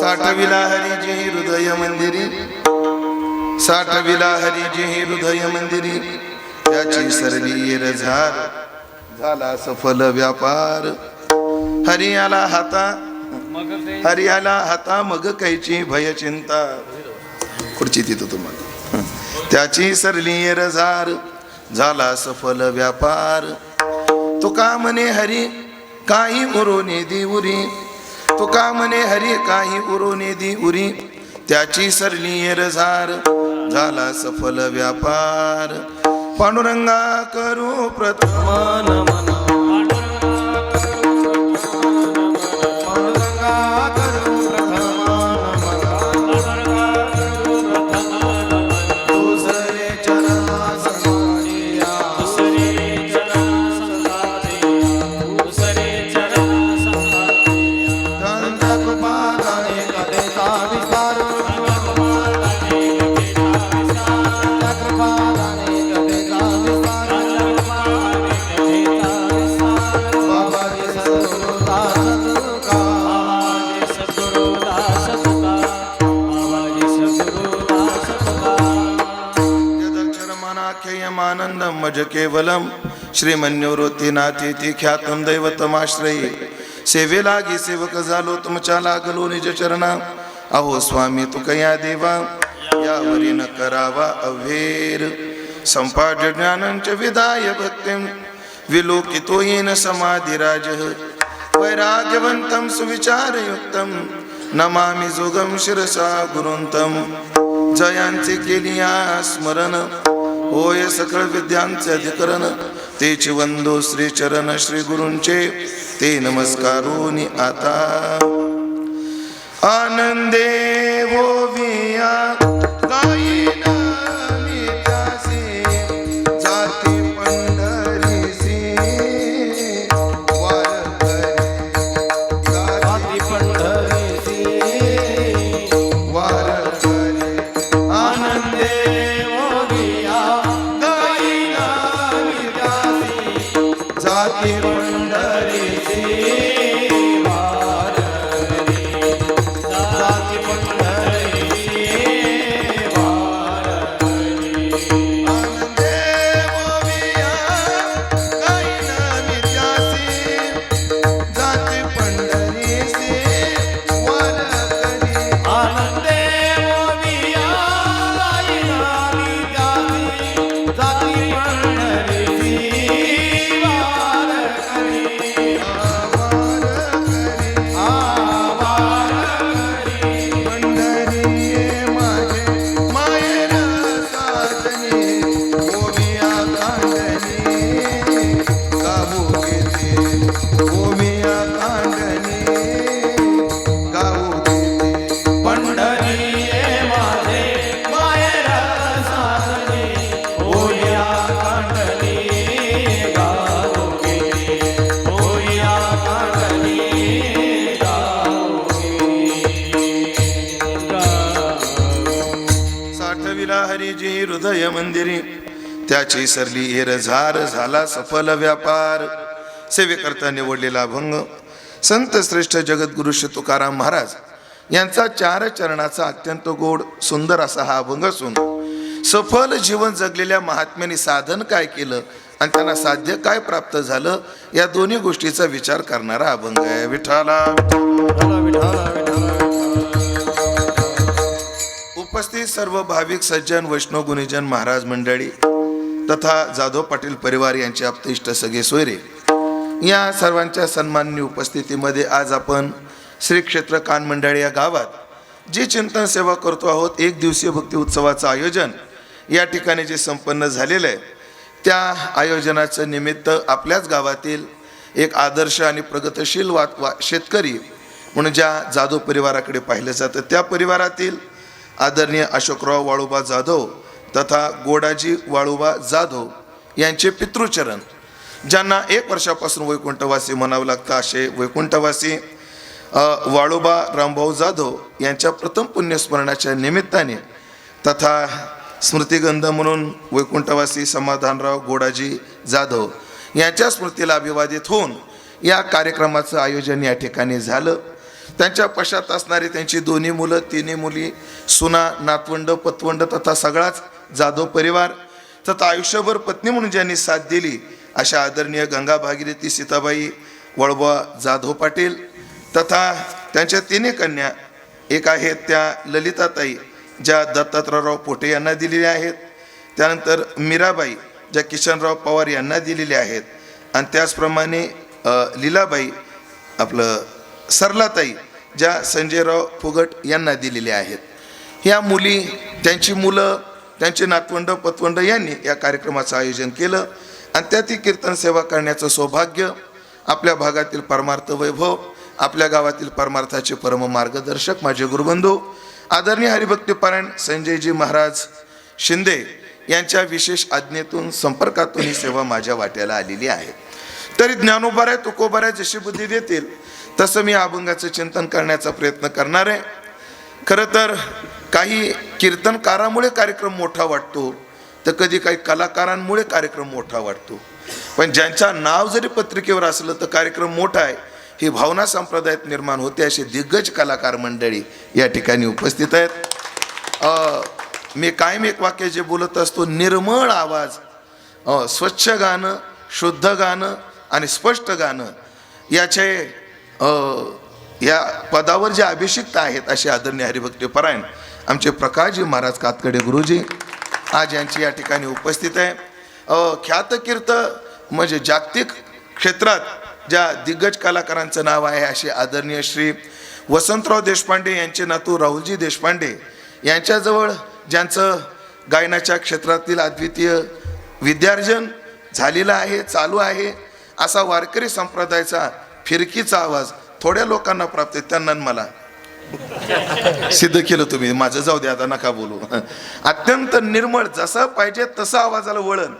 साठविला हरिजी हृदय मंदिरी, साठविला हरिजी हृदय मंदिरी, त्याची सरली रझार झाला सफल व्यापार. हरी आला हाता मग कैची भय चिंता. खुर्ची तिथं तुम्हाला. त्याची सरली रझार झाला सफल व्यापार. तुका म्हणे हरी काही उरोने दी उरी, तुका म्हणे हरी काही उरोने दी उरी, त्याची सरली रझार झाला सफल व्यापार. पांडुरंगा करू प्रथम नमन, आनंदम मज केवलम श्रीमन्योरोती नाथेती ख्यातम दैवतमाश्रयी. सेवे लागी सेवक झालो तुमच्या लागलो निज चरणा. अहो स्वामी तुकया देवा यावरी न करावा अव्हेर. संपाद ज्ञानंच विदाय भक्तिम विलोकितो येन समाधिराज. वैराग्यवंतम सुविचारयुक्तम नमामि जोगम शिरसा गुरुंतम. जयांचे केलिया स्मरण होय सकळ विद्यांचे अधिकरण. तेची वंदो श्री चरण श्री गुरूंचे ते नमस्कारोनी आता. आनंदे ओविया गायीन मी त्यासी, जाती पंढरीसी वारकरी. जाती पंढरीसी वारकरी. आनंदे जाती पंढरीसी वारकरी. जाती पंढरीसी वारकरी. आनंदे ओविया गायीन मी त्यासी, जाती पंढरीसी वारकरी. आनंदे ओविया गायीन मी त्यासी, जाती पंढरीसी हरिजी हृदय मंदिरी, त्याची सरली हेरझार झाला सफल व्यापार. सेवेकरता निवडलेला अभंग संत श्रेष्ठ जगद्गुरु श्री तुकाराम महाराज यांचा 4 चरणाचा अत्यंत गोड सुंदर असा हा अभंग असून सफल जीवन जगलेल्या महात्म्यांनी साधन काय केलं आणि त्यांना साध्य काय प्राप्त झालं या दोन्ही गोष्टीचा विचार करणारा अभंग आहे. विठाला उपस्थित सर्व भाविक सज्जन वैष्णव गुणीजन महाराज मंडळी तथा जाधव पाटील परिवार यांचे आप्तेष्ट सगळे सोयरे, या सर्वांच्या सन्माननीय उपस्थितीमध्ये आज आपण श्री क्षेत्र कान मंडळी या गावात जी चिंतन सेवा करतो आहोत, 1 दिवसीय भक्ती उत्सवाचं आयोजन या ठिकाणी जे संपन्न झालेलं आहे, त्या आयोजनाचं निमित्त आपल्याच गावातील एक आदर्श आणि प्रगतशील शेतकरी म्हणून ज्या जाधव परिवाराकडे पाहिलं जातं त्या परिवारातील आदरणीय अशोकराव वाळुबा जाधव तथा गोडाजी वाळुबा जाधव यांचे पितृचरण, ज्यांना 1 वर्षापासून वैकुंठवासी म्हणावं लागतं असे वैकुंठवासी वाळुबा रामभाऊ जाधव यांच्या प्रथम पुण्यस्मरणाच्या निमित्ताने तथा स्मृतिगंध म्हणून वैकुंठवासी समाधानराव गोडाजी जाधव यांच्या स्मृतीला अभिवादित होऊन या कार्यक्रमाचं आयोजन या ठिकाणी झालं. त्यांच्या पश्चात असणारी त्यांची दोन्ही मुलं, तिन्ही मुली, सुना, नातवंड, पतवंड तथा सगळाच जाधव परिवार तथा आयुष्यभर पत्नी म्हणून ज्यांनी साथ दिली अशा आदरणीय गंगा भागीरथी सीताबाई वळवा जाधव पाटील तथा त्यांच्या तिन्ही कन्या, एक आहेत त्या ललिताताई ज्या दत्तात्रयराव पोटे यांना दिलेल्या आहेत, त्यानंतर मीराबाई ज्या किशनराव पवार यांना दिलेल्या आहेत, आणि त्याचप्रमाणे लीलाबाई आपलं सरलाताई ज्या संजयराव फुगट यांना दिलेल्या आहेत. ह्या मुली, त्यांची मुलं, त्यांचे नातवंड पतवंड यांनी या कार्यक्रमाचं आयोजन केलं आणि त्यात कीर्तन सेवा करण्याचं सौभाग्य आपल्या भागातील परमार्थ वैभव, आपल्या गावातील परमार्थाचे परम मार्गदर्शक माझे गुरुबंधू आदरणीय हरिभक्तीपरायण संजयजी महाराज शिंदे यांच्या विशेष आज्ञेतून संपर्कातून ही सेवा माझ्या वाट्याला आलेली आहे. तरी ज्ञानोबाराय तुकोबाराय जशी बुद्धी देतील तसं मी अभंगाचं चिंतन करण्याचा प्रयत्न करणार आहे. खरं तर काही कीर्तनकारामुळे कार्यक्रम मोठा वाटतो, तर कधी काही कलाकारांमुळे कार्यक्रम मोठा वाटतो. पण ज्यांचं नाव जरी पत्रिकेवर असलं तर कार्यक्रम मोठा आहे ही भावना संप्रदायात निर्माण होते. असे दिग्गज कलाकार मंडळी या ठिकाणी उपस्थित आहेत. मी कायम एक वाक्य जे बोलत असतो, निर्मळ आवाज, स्वच्छ गाणं, शुद्ध गाणं आणि स्पष्ट गाणं याचे या पदावर जे अभिषिक्त आहेत असे आदरणीय हरिभक्तीपरायण आमचे प्रकाशजी महाराज कातकडे गुरुजी आज यांची या ठिकाणी उपस्थित आहे. ख्यातकीर्त म्हणजे जागतिक क्षेत्रात ज्या दिग्गज कलाकारांचं नाव आहे असे आदरणीय श्री वसंतराव देशपांडे यांचे नातू राहुलजी देशपांडे यांच्याजवळ ज्यांचं गायनाच्या क्षेत्रातील अद्वितीय विद्यार्जन झालेलं आहे, चालू आहे, असा वारकरी संप्रदायाचा फिरकीचा आवाज थोड्या लोकांना प्राप्त आहे. त्यांना मला सिद्ध केलं तुम्ही, माझं जाऊ द्या, आता नका बोलू. अत्यंत निर्मळ, जसं पाहिजे तसं आवाजाला वळण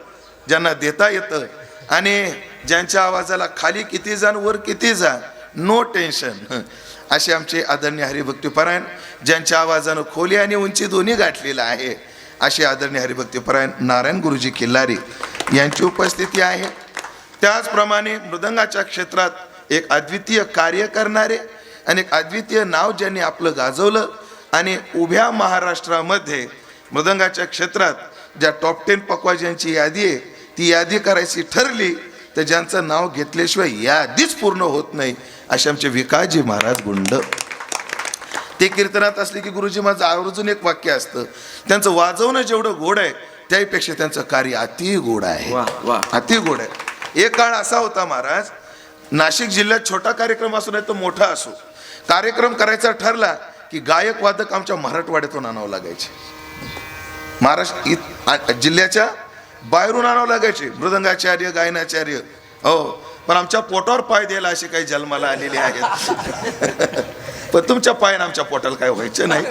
ज्यांना देता येतं आणि ज्यांच्या आवाजाला खाली किती जा वर किती जा, नो टेन्शन, असे आमचे आदरणीय हरिभक्तीपरायण ज्यांच्या आवाजानं खोली आणि उंची दोन्ही गाठलेलं आहे असे आदरणीय हरिभक्तीपरायण नारायण गुरुजी किल्लारी यांची उपस्थिती आहे. त्याचप्रमाणे मृदंगाच्या क्षेत्रात एक अद्वितीय कार्य करणारे आणि एक अद्वितीय नाव ज्यांनी आपलं गाजवलं आणि उभ्या महाराष्ट्रामध्ये मृदंगाच्या क्षेत्रात ज्या टॉप 10 पकवाजांची यादी आहे ती यादी करायची ठरली तर ज्यांचं नाव घेतल्याशिवाय यादीच पूर्ण होत नाही असे आमचे विकासजी महाराज गुंड. ते कीर्तनात असले की गुरुजी माझं आवर्जून एक वाक्य असतं, त्यांचं वाजवणं जेवढं गोड आहे त्यापेक्षा त्यांचं कार्य अति गोड आहे, अति गोड आहे. एक काळ असा होता महाराज, नाशिक जिल्ह्यात छोटा कार्यक्रम असो नाही तो मोठा असो, कार्यक्रम करायचा ठरला की गायक वादक आमच्या मराठवाड्यातून आणावं लागायचे, महाराष्ट्र जिल्ह्याच्या बाहेरून आणावं लागायचे मृदंगाचार्य गायनाचार्य. हो, पण आमच्या पोटावर पाय द्यायला असे काही जन्माला आलेले आहेत. पण तुमच्या पायानं आमच्या पोटाला काय व्हायचं नाही.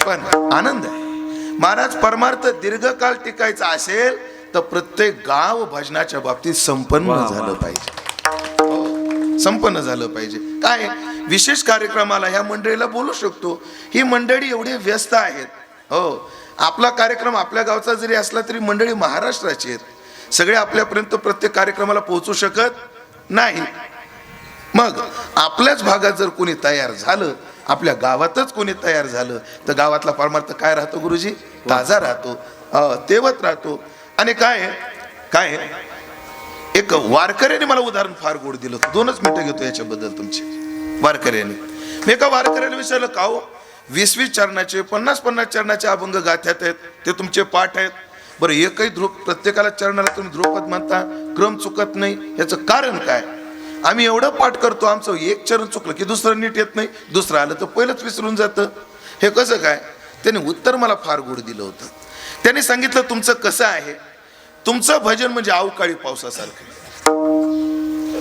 पण आनंद आहे महाराज. परमार्थ दीर्घकाळ टिकायचा असेल तर प्रत्येक गाव भजनाच्या बाबतीत संपन्न झालं पाहिजे, संपन्न झालं पाहिजे. काय विशेष कार्यक्रमाला ह्या मंडळीला बोलू शकतो, ही मंडळी एवढी व्यस्त आहेत. हो, आपला कार्यक्रम आपल्या गावचा जरी असला तरी मंडळी महाराष्ट्राची आहेत, सगळे आपल्यापर्यंत प्रत्येक कार्यक्रमाला पोहोचू शकत नाही. मग आपल्याच भागात जर कोणी तयार झालं, आपल्या गावातच कोणी तयार झालं तर गावातला परमार्थ काय राहतो गुरुजी, ताजा राहतो, तेवत राहतो. आणि काय काय एक वारकऱ्याने मला उदाहरण फार गोड दिलं होतं, 2च मिनिटं घेतो याच्याबद्दल तुमची. वारकऱ्याने, मी एका वारकऱ्याला विचारलं, का हो 20-20 चरणाचे 50-50 चरणाचे अभंग गाथ्यात आहेत, ते तुमचे पाठ आहेत, बरं एकही प्रत्येकाला चरणाला तुम्ही ध्रुपद म्हणता, क्रम चुकत नाही, याचं कारण काय? आम्ही एवढं पाठ करतो, आमचं एक चरण चुकलं की दुसरं नीट येत नाही, दुसरं आलं तर पहिलंच विसरून जातं, हे कसं काय? त्याने उत्तर मला फार गोड दिलं होतं. त्यांनी सांगितलं, तुमचं कसं आहे, तुमचं भजन म्हणजे अवकाळी पावसासारखं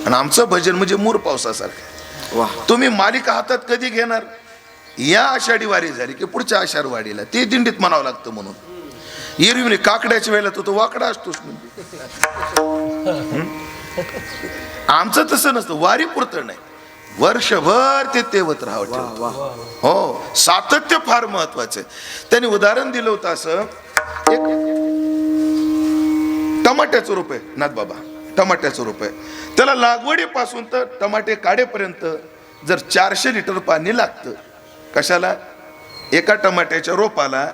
आणि आमचं भजन म्हणजे मूर पावसासारखं. तुम्ही मालिका हातात कधी घेणार? या आषाढी वारी झाली की पुढच्या आषाढ वारीला ते दिंडीत म्हणावं लागतं. म्हणून एरवी काकड्याच्या वेळेला तो वाकडा असतोच. आमचं तसं नसतं, वारी पुरतं नाही, वर्षभर ते तेवत राहावं. हो, सातत्य फार महत्वाचं आहे. त्यांनी उदाहरण दिलं होतं असं, एक टमाट्याचं रोप आहे नाथ बाबा, टमाट्याचं रोप आहे, त्याला लागवडीपासून तर टमाटे काढेपर्यंत जर 400 लिटर पाणी लागतं, कशाला? एका टमाट्याच्या रोपाला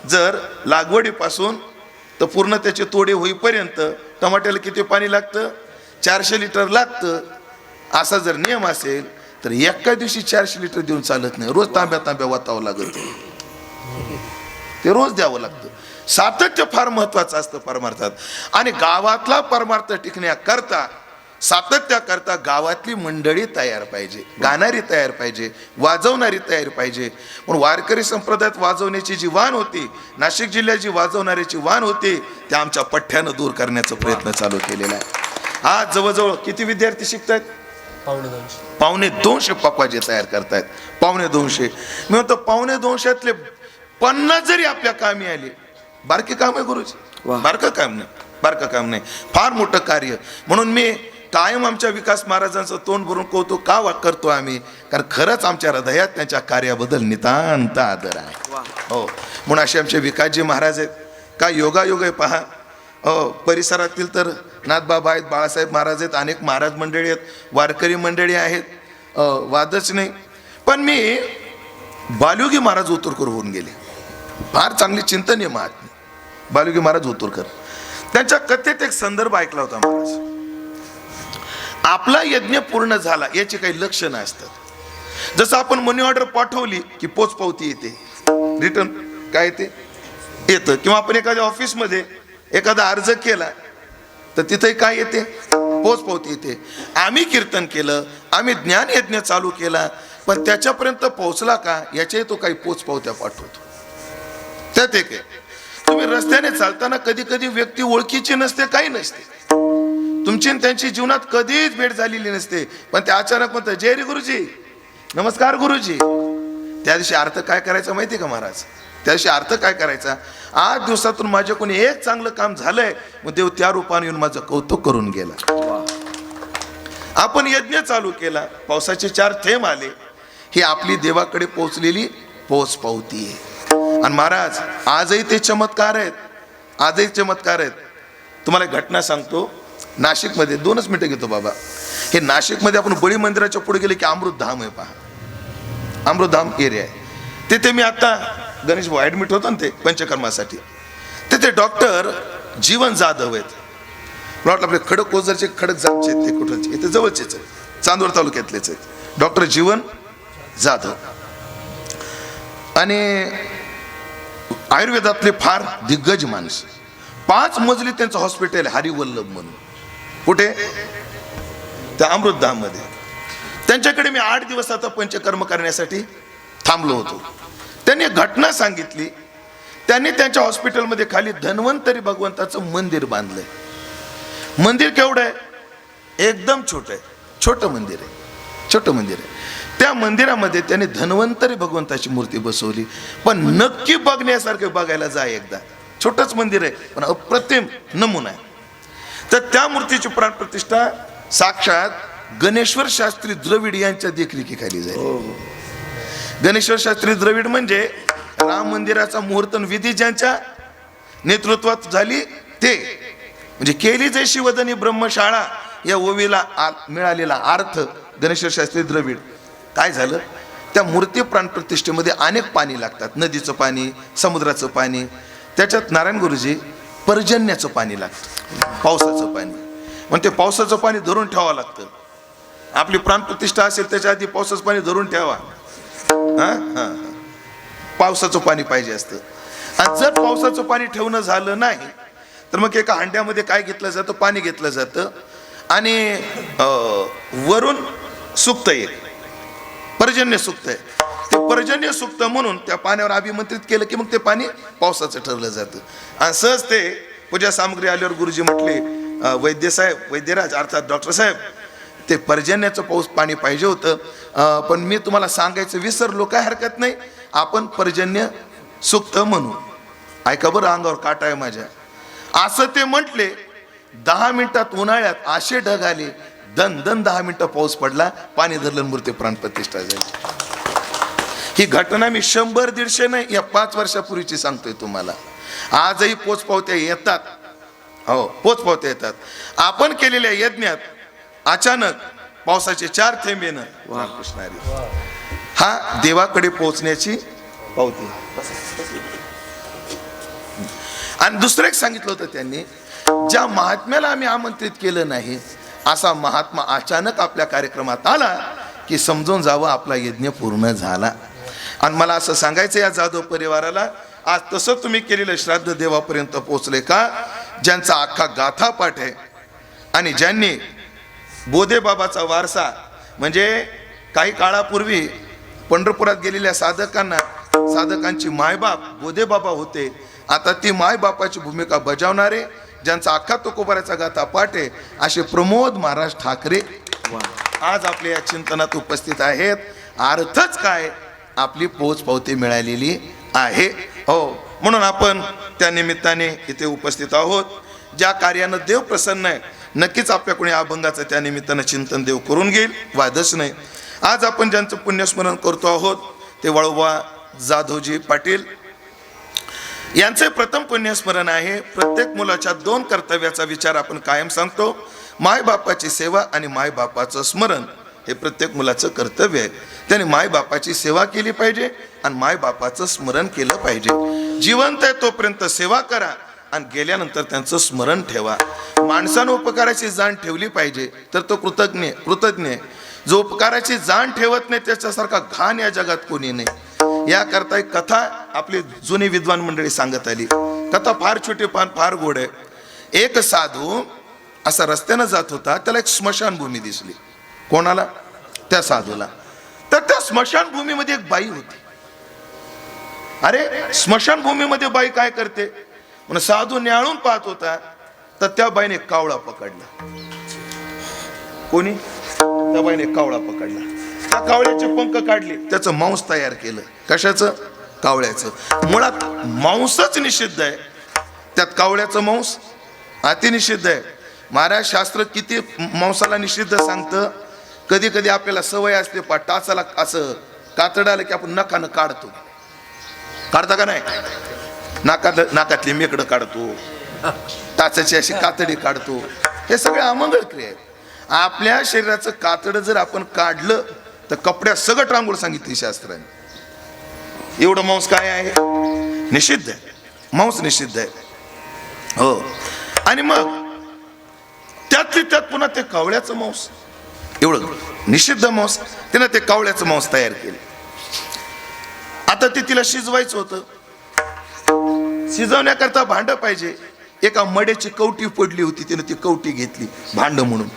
जर लागवडीपासून तर पूर्ण त्याचे तोडे होईपर्यंत टमाट्याला किती पाणी लागतं? 400 लिटर लागतं. असा जर नियम असेल तर एका दिवशी 400 लिटर देऊन चालत नाही. रोज तांब्या वाचावं लागत, ते रोज द्यावं लागतं. सातत्य फार महत्वाचं असतं परमार्थात. आणि गावातला परमार्थ टिकण्याकरता सातत्याकरता गावातली मंडळी तयार पाहिजे, गाणारी तयार पाहिजे, वाजवणारी तयार पाहिजे. पण वारकरी संप्रदायात वाजवण्याची जी वाण होती, नाशिक जिल्ह्यात जी वाजवणाऱ्याची वाण होती, त्या आमच्या पठ्ठ्यानं दूर करण्याचा प्रयत्न चालू केलेला आहे. आज जवळजवळ किती विद्यार्थी शिकतायत? 250 पक्वाजे तयार करतायत. 250. मी म्हणतो 250 50 जरी आपल्या कामी आले, बारके काम आहे गुरुजी, बारकं काम नाही, फार मोठं कार्य. म्हणून मी कायम आमच्या विकास महाराजांचं तोंड भरून कौतुक का करतो आम्ही? कारण खरंच आमच्या हृदयात त्यांच्या कार्याबद्दल नितांत आदर आहे. हो, म्हणून असे आमचे विकासजी महाराज आहेत. काय योगायोग आहे पहा. परिसरातील तर नाथबाबा आहेत, बाळासाहेब महाराज आहेत, अनेक महाराज मंडळी आहेत, वारकरी मंडळी आहेत, वादच नाही. पण मी बालयोगी महाराज उतरकर होऊन गेले. फार चांगली चिंतनीय महात्मे बालयोगी महाराज उतरकर. त्यांच्या कथेत एक संदर्भ ऐकला होता महाराज. आपला यज्ञ पूर्ण झाला याची काही लक्षणं असतात. जसं आपण मनी ऑर्डर पाठवली की पोचपावती येते, रिटर्न काय येतं. किंवा आपण एखाद्या ऑफिसमध्ये एखादा अर्ज केला तर तिथे काय येते? पोचपावती येते. आम्ही कीर्तन केलं, आम्ही ज्ञान यज्ञ चालू केला, पण त्याच्यापर्यंत पोहोचला का याच्याही तो काही पोचपावत्या पाठवतो. त्यात एक आहे, तुम्ही रस्त्याने चालताना कधी कधी व्यक्ती ओळखीची नसते, काही नसते, तुमची त्यांची जीवनात कधीच भेट झालेली नसते, पण ते अचानक म्हणतात जय रे गुरुजी, नमस्कार गुरुजी. त्या दिवशी अर्थ काय करायचा माहिती का महाराज? त्या दिवशी अर्थ काय करायचा? 8 दिवसातून माझ्याकडून एक चांगलं काम झालंय, मग देव त्या रूपाने येऊन माझं कौतुक करून गेला. आपण यज्ञ चालू केला, पावसाचे 4 थेंब आले, ही आपली देवाकडे पोहोचलेली पोचपावती आहे. आणि महाराज आजही ते चमत्कार आहेत, आजही चमत्कार आहेत. तुम्हाला घटना सांगतो. नाशिकमध्ये 2च मिनिटं घेतो बाबा. हे नाशिकमध्ये आपण बळी मंदिराच्या पुढे गेले की अमृतधाम आहे पहा, अमृतधाम एरिया आहे. तिथे मी आता गणेश भाऊ ऍडमिट होतो ना, ते पंचकर्मासाठी. तिथे डॉक्टर जीवन जाधव आहेत. मला वाटलं आपले खडक ओझरचे खडक जामचे आहेत, ते कुठचे इथे जवळचेच आहेत, चांदवड तालुक्यातलेच आहेत, डॉक्टर जीवन जाधव. आणि आयुर्वेदातले फार दिग्गज माणसं. 5 मजली त्यांचं हॉस्पिटल आहे, हरिवल्लभ म्हणून. कुठे? त्या अमृतधाम मध्ये. त्यांच्याकडे मी 8 दिवस आता पंचकर्म करण्यासाठी थांबलो होतो. त्यांनी एक घटना सांगितली. त्यांनी त्यांच्या हॉस्पिटलमध्ये खाली धन्वंतरी भगवंताचं मंदिर बांधलंय. मंदिर केवढं आहे? एकदम छोटं आहे, छोटं मंदिर आहे, छोटं मंदिर आहे. त्या मंदिरामध्ये त्यांनी धन्वंतरी भगवंताची मूर्ती बसवली. पण नक्की बघण्यासारखं, बघायला जा एकदा. छोटंच मंदिर आहे पण अप्रतिम नमुना आहे. तर त्या मूर्तीची प्राणप्रतिष्ठा साक्षात गणेश्वर शास्त्री द्रविड यांच्या देखरेखीखाली झाली. गणेश्वर शास्त्री द्रविड म्हणजे राम मंदिराचा मुहूर्त विधी ज्यांच्या नेतृत्वात झाली ते. म्हणजे केली जैशी वदनी ब्रह्मशाळा या ओवीला मिळालेला अर्थ गणेश्वर शास्त्री द्रविड. काय झालं? त्या मूर्ती प्राणप्रतिष्ठेमध्ये अनेक पाणी लागतात, नदीचं पाणी, समुद्राचं पाणी. त्याच्यात नारायण गुरुजी पर्जन्याचं पाणी लागतं, पावसाचं पाणी. मग ते पावसाचं पाणी धरून ठेवावं लागतं. आपली प्राणप्रतिष्ठा असेल त्याच्या आधी पावसाचं पाणी धरून ठेवा. पावसाचं पाणी पाहिजे असतं. आणि जर पावसाचं पाणी ठेवणं झालं नाही तर मग एका हांड्यामध्ये काय घेतलं जातं? पाणी घेतलं जातं आणि वरून सुक्त एक पर्जन्य सुक्त आहे. ते पर्जन्य सुक्त म्हणून त्या पाण्यावर अभिमंत्रित केलं की मग ते पाणी पावसाचं ठरलं जातं. आणि सहज ते पूजा सामग्री आल्यावर गुरुजी म्हटले, वैद्यराज अर्थात डॉक्टर साहेब, ते पर्जन्याचं पाणी पाहिजे होतं, पण मी तुम्हाला सांगायचं विसरलो. काय हरकत नाही, आपण पर्जन्य सुक्त म्हणू. ऐका बरं, अंगावर काटा आहे माझ्या. असं ते म्हटले. 10 मिनिटात उन्हाळ्यात असे ढग आले, दन 10 मिनिटं पाऊस पडला, पाणी धरलं, मूर्ती प्राणप्रतिष्ठा झाली. ही घटना मी 100-150 नाही, या 5 वर्षापूर्वीची सांगतोय तुम्हाला. आजही पोचपावत्या येतात. हो, पोचपावत्या येतात. आपण केलेल्या यज्ञात अचानक पावसाचे 4 थेंब येणं रामकृष्ण हरी. हा देवाकडे पोहोचण्याची पावती. आणि दुसरं एक सांगितलं होतं त्यांनी, ज्या महात्म्याला आम्ही आमंत्रित केलं नाही असा महात्मा अचानक आपल्या कार्यक्रमात आला की समजून जावं आपला यज्ञ पूर्ण झाला. आणि मला असं सांगायचं या जाधव परिवाराला, आज तसं तुम्ही केलेलं श्राद्ध देवापर्यंत पोहोचले का, ज्यांचा अख्खा गाथा पाठ आहे आणि ज्यांनी बोधे बाबाचा वारसा, म्हणजे काही काळापूर्वी पंढरपुरात गेलेल्या साधकांची मायबाप बोधे बाबा होते. आता ती मायबापाची भूमिका बजावणारे, ज्यांचा अख्खा तुकोबाराचा गाथा पाठ आहे, असे प्रमोद महाराज ठाकरे आज आपल्या या चिंतनात उपस्थित आहेत. अर्थच काय, आपली पोच पावती मिळालेली आहे. हो, म्हणून आपण त्या निमित्ताने इथे उपस्थित आहोत. ज्या कार्यानं देव प्रसन्न आहे, नक्कीच आपल्या कोणी अभंगाचं त्या निमित्तानं चिंतन देव करून घेईल, वादच नाही. आज आपण ज्यांचं पुण्यस्मरण करतो आहोत ते वळोबा जाधवजी पाटील यांचे प्रथम पुण्यस्मरण आहे. प्रत्येक मुलाच्या 2 कर्तव्याचा विचार आपण कायम सांगतो. मायबापाची सेवा आणि मायबापाचं स्मरण हे प्रत्येक मुलाचं कर्तव्य आहे. त्याने मायबापाची सेवा केली पाहिजे आणि मायबापाचं स्मरण केलं पाहिजे. जिवंत आहे तोपर्यंत सेवा करा आणि गेल्यानंतर त्यांचं स्मरण ठेवा. माणसानं उपकाराची जाण ठेवली पाहिजे तर तो कृतज्ञ. जो उपकाराची जाण ठेवत नाही त्याच्यासारखा घाण या जगात कोणी नाही. याकरता एक कथा आपली जुनी विद्वान मंडळी सांगत आली. कथा फार छोटी पण फार गोड आहे. एक साधू असा रस्त्यानं जात होता, त्याला एक स्मशानभूमी दिसली. कोणाला? त्या साधूला. तर त्या स्मशानभूमीमध्ये एक बाई होती. अरे स्मशानभूमीमध्ये बाई काय करते म्हणून साधू न्याळून पाहत होता, तर त्या बाईने कावळा पकडला. कोणी? त्या बाईने कावळा पकडला. त्या कावळ्याचे पंख काढले, त्याचं मांस तयार केलं. कशाचं? कावळ्याचं. मुळात मांसच निषिद्ध आहे, त्यात कावळ्याचं मांस अतिनिषिद्ध आहे. महाराज शास्त्र किती मांसाला निषिद्ध सांगतं. कधी कधी आपल्याला सवय असते, टाचाला असं कातड आलं की आपण नखानं काढतो. काढता का नाही? नाकातली मेकडं काढतो, टाचाची अशी कातडी काढतो. हे सगळे अमंगळ क्रिया आहेत. आपल्या शरीराचं कातड जर आपण काढलं तर कपड्यात सगळं रांगोळ सांगितली शास्त्राने. एवढं मांस काय आहे? निषिद्ध आहे. मांस निषिद्ध आहे. हो. आणि मग त्यात पुन्हा ते कावळ्याचं मांस, एवढं निषिद्ध मांस, तिनं ते कावळ्याचं मांस तयार केलं. आता ते तिला शिजवायचं होतं. शिजवण्याकरता भांड पाहिजे. एका मड्याची कवटी पडली होती, तिनं ती कवटी घेतली भांड म्हणून.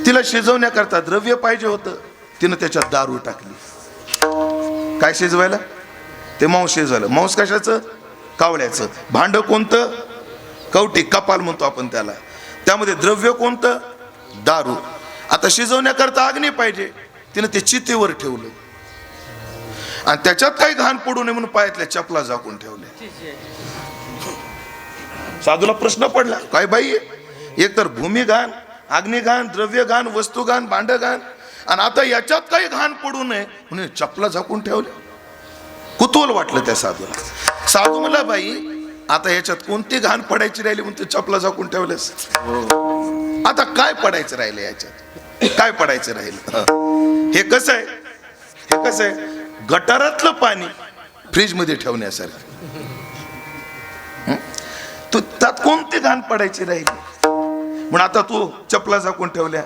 तिला शिजवण्याकरता द्रव्य पाहिजे होतं, तिनं त्याच्यात दारू टाकली. काय शिजवायला? ते मांस शिजवायला. मांस कशाचं? कावळ्याचं. भांड कोणतं? कवटी, कपाल म्हणतो आपण त्याला. त्यामध्ये द्रव्य कोणतं? दारू. आता शिजवण्याकरता अग्नी पाहिजे, तिनं ते चितेवर ठेवलं आणि त्याच्यात काही घाण पडू नये म्हणून पायातल्या चपला झाकून ठेवल्या. साधूला प्रश्न पडला, काय बाई, एक तर भूमी घाण, अग्नी घाण, द्रव्य घाण, वस्तू घाण, भांड घाण, आणि आता याच्यात काही घाण पडू नये म्हणून चपला झाकून ठेवल्या. कुतूहल वाटलं त्या साधूला. साधू म्हणला, बाई आता याच्यात कोणती घाण पडायची राहिली म्हणून तू चपला झाकून ठेवल्यास? आता काय पडायचं राहिलं याच्यात? काय पडायचं राहिलं? हे कसं आहे? हे कसं आहे? गटारातलं पाणी फ्रीज मध्ये ठेवण्यासारखं. तू त्यात कोणती घाण पडायची राहिली म्हणून आता तू चपला झाकून ठेवल्या.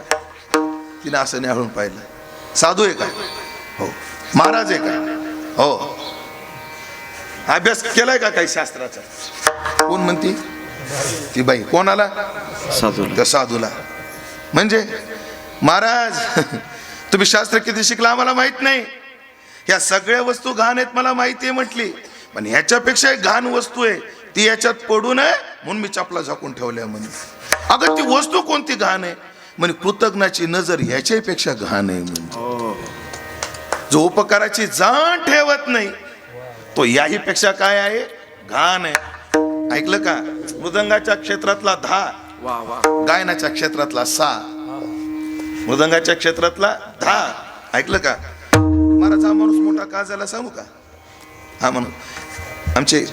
तिने असं न्याहळून पाहिलं. साधू आहे का? हो. महाराज आहे का? हो. अभ्यास केलाय का काही शास्त्राचा? कोण म्हणती? ती बाई. कोणाला? साधूला. त्या साधूला. म्हणजे महाराज तुम्ही शास्त्र किती शिकला आम्हाला माहित नाही. ह्या सगळ्या वस्तू घाण आहेत मला माहिती आहे म्हटली, पण ह्याच्यापेक्षा एक घाण वस्तू आहे, ती याच्यात पडू नये म्हणून मी चपला झाकून ठेवल्या म्हणे. अगं ती वस्तू कोणती घाण आहे म्हणे? कृतज्ञाची नजर याच्यापेक्षा घाण आहे म्हणजे. जो उपकाराची जाण ठेवत नाही तो याही पेक्षा काय आहे? घाण आहे. ऐकलं का? मृदंगाच्या क्षेत्रातला 10, गायनाच्या क्षेत्रातला 6. मृदंगाच्या क्षेत्रातला 10. ऐकलं का? महाराज हा माणूस मोठा का झाला सांगू का? हा म्हणून आमचे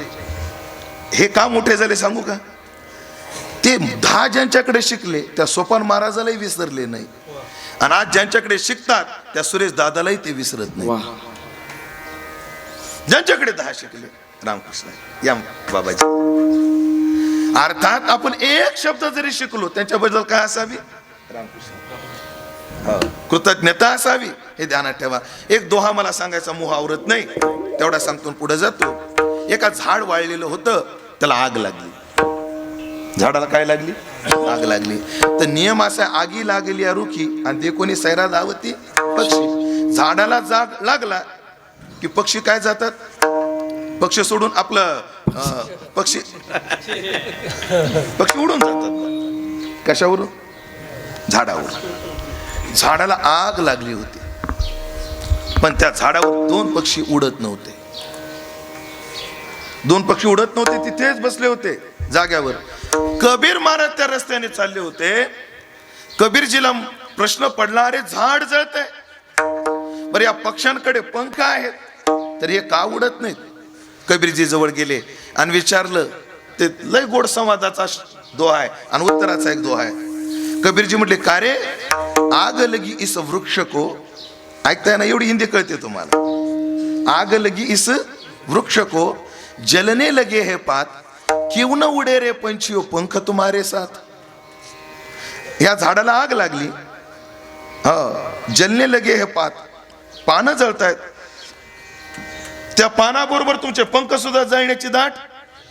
हे का मोठे झाले सांगू का? ते 10 ज्यांच्याकडे शिकले त्या सोपान महाराजालाही विसरले नाही. आणि आज ज्यांच्याकडे शिकतात त्या सुरेश दादालाही ते विसरत नाही. ज्यांच्याकडे 10 शिकले रामकृष्ण या बाबाजी. अर्थात आपण एक शब्द जरी शिकलो त्यांच्याबद्दल काय असावी, रामकृष्ण कृतज्ञता असावी हे ध्यानात ठेवा. एक दोहा मला सांगायचा मोह आवरत नाही, तेवढा सांगतो पुढे जातो. एका झाड वाळलेलं होतं, त्याला आग लागली. झाडाला काय लागली, आग लागली. तर नियम असा, आगी लागली या रुखी आणि ते कोणी सैरा धावती पक्षी. झाडाला जाग लागला की पक्षी काय जातात, पक्षी सोडून आपलं पक्षी उडून जातात. कशावरून, झाडावर. झाडाला आग लागली होती पण त्या झाडावर 2 पक्षी उडत नव्हते. 2 पक्षी उडत नव्हते, तिथेच बसले होते जाग्यावर. कबीर महाराज त्या रस्त्याने चालले होते. कबीरजीला प्रश्न पडला, अरे झाड जळतंय, बरं या पक्ष्यांकडे पंख आहेत तर हे का उडत नाहीत. कबीरजी जवळ गेले आणि विचारलं. ते लय गोड संवादाचा दोहा आहे आणि उत्तराचा एक दोहा आहे. कबीरजी म्हटले, का रे आग लगी इस वृक्ष को, ऐकताय ना, एवढी हिंदी कळते तुम्हाला. आग लगी इस वृक्ष को जलने लगे है पात, क्यों न उडे रे पंछियों पंख तुम्हारे साथ. या झाडाला आग लागली, जलने लगे है पात, पानं जळतायत, त्या पानाबरोबर तुमचे पंख सुद्धा जळण्याची दाट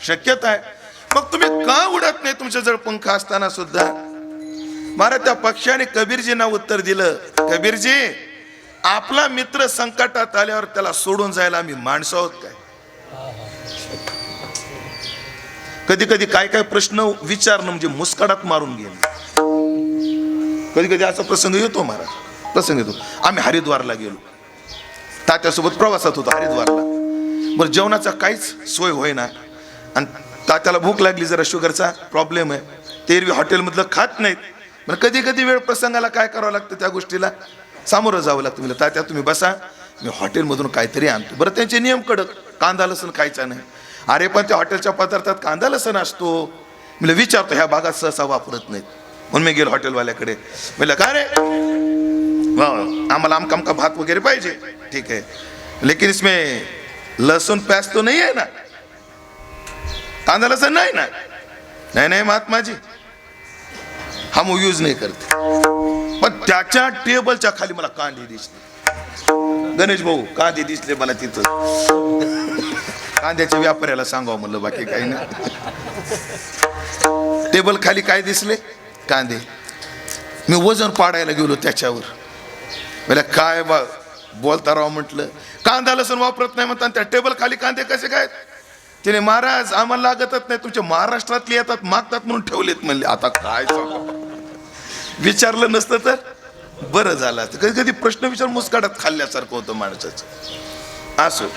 शक्यता आहे. मग तुम्ही का उडत नाही तुमच्या जवळ पंख असताना सुद्धा. महाराज त्या पक्षाने कबीरजींना उत्तर दिलं, कबीरजी आपला मित्र संकटात आल्यावर त्याला सोडून जायला आम्ही माणसं आहोत काय. कधी कधी काय काय प्रश्न विचारणं म्हणजे मुस्काडात मारून घेणं. कधी कधी असा प्रसंग येतो महाराज, प्रसंग येतो. आम्ही हरिद्वारला गेलो, तात्यासोबत प्रवासात होतो हरिद्वारला. बरं जेवणाचा काहीच सोय होईना आणि तात्याला भूक लागली, जरा शुगरचा प्रॉब्लेम आहे. ते एरवी हॉटेलमधलं खात नाहीत. पण कधी कधी वेळ प्रसंगाला काय करावं लागतं, त्या गोष्टीला सामोरं जावं लागतं. म्हणजे तात्या तुम्ही बसा, मी हॉटेलमधून काहीतरी आणतो. बरं त्यांचे नियम कडक, कांदा लसूण खायचा नाही. अरे पण त्या हॉटेलच्या पदार्थात कांदा लसूण असतो. म्हणजे विचारतो, ह्या भागात सहसा वापरत नाहीत. म्हणून मी गेलो हॉटेलवाल्याकडे, म्हणलं का रे आम्हाला आमका भात वगैरे पाहिजे. ठीक है, लेकिन इसमें लहसुन प्याज तो नहीं है ना, कांदा लसूण नाही ना. नाही नाही महात्मा जी, हम यूज नाही करते. पण त्याच्या टेबलच्या खाली मला कांदे दिसले. गणेश भाऊ कांदे दिसले मला तिथं. कांद्याच्या व्यापाऱ्याला सांगावं म्हणलं, बाकी काही नाही. टेबल खाली काय दिसले, कांदे. मी वजन पाडायला गेलो त्याच्यावर. मला काय बोलता राव म्हटलं, कांदा लसूण वापरत नाही म्हणतात, त्या टेबल खाली कांदे कसे काय. तिने महाराज आम्हाला लागतच नाही, तुमच्या महाराष्ट्रातले येतात मागतात म्हणून ठेवलेत म्हणले. आता काय विचारलं नसतं तर बरं झालं. कधी कधी प्रश्न विचार मुस्काडात खाल्ल्यासारखं होतं माणसाचं. असो,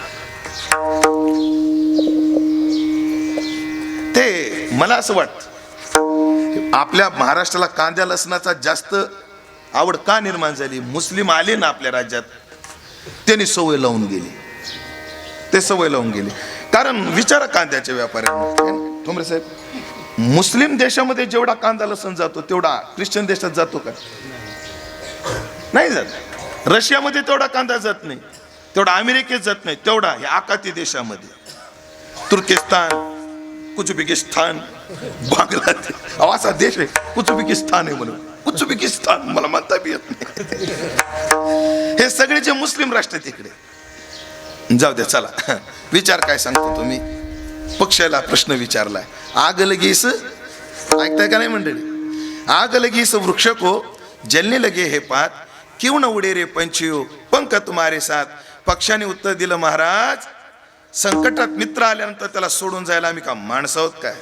ते मला असं वाटतं आपल्या महाराष्ट्राला कांद्या लसणाचा जास्त आवड का निर्माण झाली. मुस्लिम आले ना आपल्या राज्यात, त्यांनी सवय लावून गेली. ते सवय लावून गेले. कारण विचारा कांद्याच्या व्यापाऱ्यांना, ठोंबरे साहेब, मुस्लिम देशामध्ये जेवढा कांदा लसूण जातो तेवढा ख्रिश्चन देशात जातो का, नाही जात. रशियामध्ये तेवढा कांदा जात नाही, तेवढा अमेरिकेत जात नाही, तेवढा हे आखाती देशामध्ये, तुर्किस्तान, उझबेकिस्तान, बांगलादेश, असा देश आहे उझबेकिस्तान आहे म्हणून. उझबेकिस्तान मला म्हणता बी येत नाही. हे सगळे जे मुस्लिम राष्ट्र तिकडे जाऊ द्या. चला विचार काय सांगतो तुम्ही. पक्षाला प्रश्न विचारलाय, आग लगी इस, ऐकताय का नाही मंडळी. आग लगी इस वृक्ष को जलने लगे हे पात, क्यों न उडे रे पंछियों पंख तुम्हारे साथ. पक्षाने उत्तर दिलं, महाराज संकटात मित्र आल्यानंतर त्याला सोडून जायला आम्ही का माणसं आहोत काय.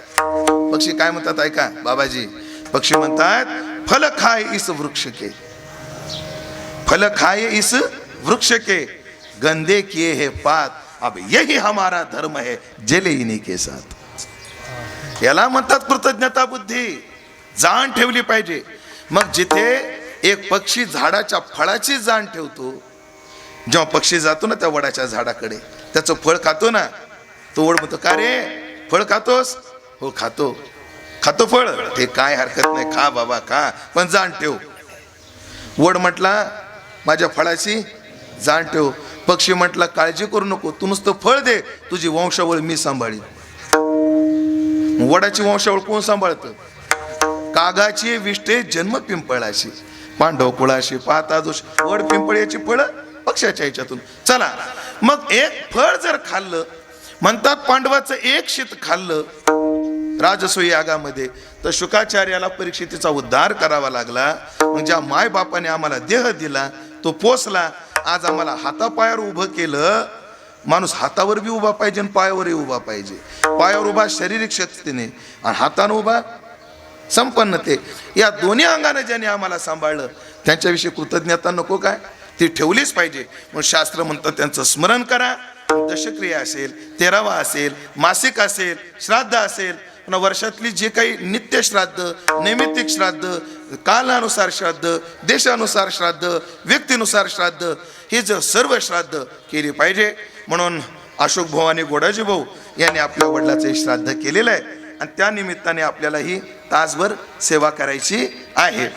पक्षी काय म्हणतात ऐका बाबाजी. पक्षी म्हणतात, फल खाए इस वृक्ष के, फल खाए इस वृक्ष के, गंदे किए है पात, अब यही हमारा धर्म है, जले इन्हीं के साथ. याला म्हणतात कृतज्ञता बुद्धी. जाण ठेवली पाहिजे. मग जिथे एक पक्षी झाडाच्या फळाची जाण ठेवतो, जेव्हा पक्षी जातो ना त्या वडाच्या झाडाकडे, त्याचं फळ खातो ना, तो वड म्हणतो, का रे फळ खातोस. हो खातो. खातो फळ, ते काय हरकत नाही, खा बाबा खा, पण जाण ठेव. वड म्हटला माझ्या फळाची जाण ठेव, पक्षी म्हटला काळजी करू नको, तू नुसतं फळ दे, तुझी वंशावळ मी सांभाळीन. वडाची वंशावळ कोण सांभाळतं? कागाची विष्टे जन्म पिंपळाशी, पांडव कुळाशी पाहता दोष, वड पिंपळ याची फळं पक्षाच्या ह्याच्यातून. चला मग एक फळ जर खाल्लं, म्हणतात पांडवाचं एक शीत खाल्लं राजसूय यागामध्ये, तर शुकाचार्याला परीक्षितीचा उद्धार करावा लागला. मग ज्या माय बापाने आम्हाला देह दिला तो पोसला, आज आम्हाला हातापायावर उभं केलं. माणूस हातावर बी उभा पाहिजे आणि पायावरही उभा पाहिजे. पायावर उभा शारीरिक शक्तीने आणि हातानं उभा संपन्नते. या दोन्ही अंगाने ज्याने आम्हाला सांभाळलं त्यांच्याविषयी कृतज्ञता नको काय? ती ठेवलीच पाहिजे. म्हणून शास्त्र म्हणतं त्यांचं स्मरण करा. दशक्रिया असेल, तेरावा असेल, मासिक असेल, श्राद्ध असेल, वर्षातली जे काही नित्य श्राद्ध, नैमित्तिक श्राद्ध, कालानुसार श्राद्ध, देशानुसार श्राद्ध, व्यक्तीनुसार श्राद्ध, हे जर सर्व श्राद्ध केली पाहिजे. म्हणून अशोक भवानी गोडाजी भाऊ यांनी आपल्या वडिलाचे श्राद्ध केलेलं आहे आणि त्या निमित्ताने आपल्याला ही तासभर सेवा करायची आहे.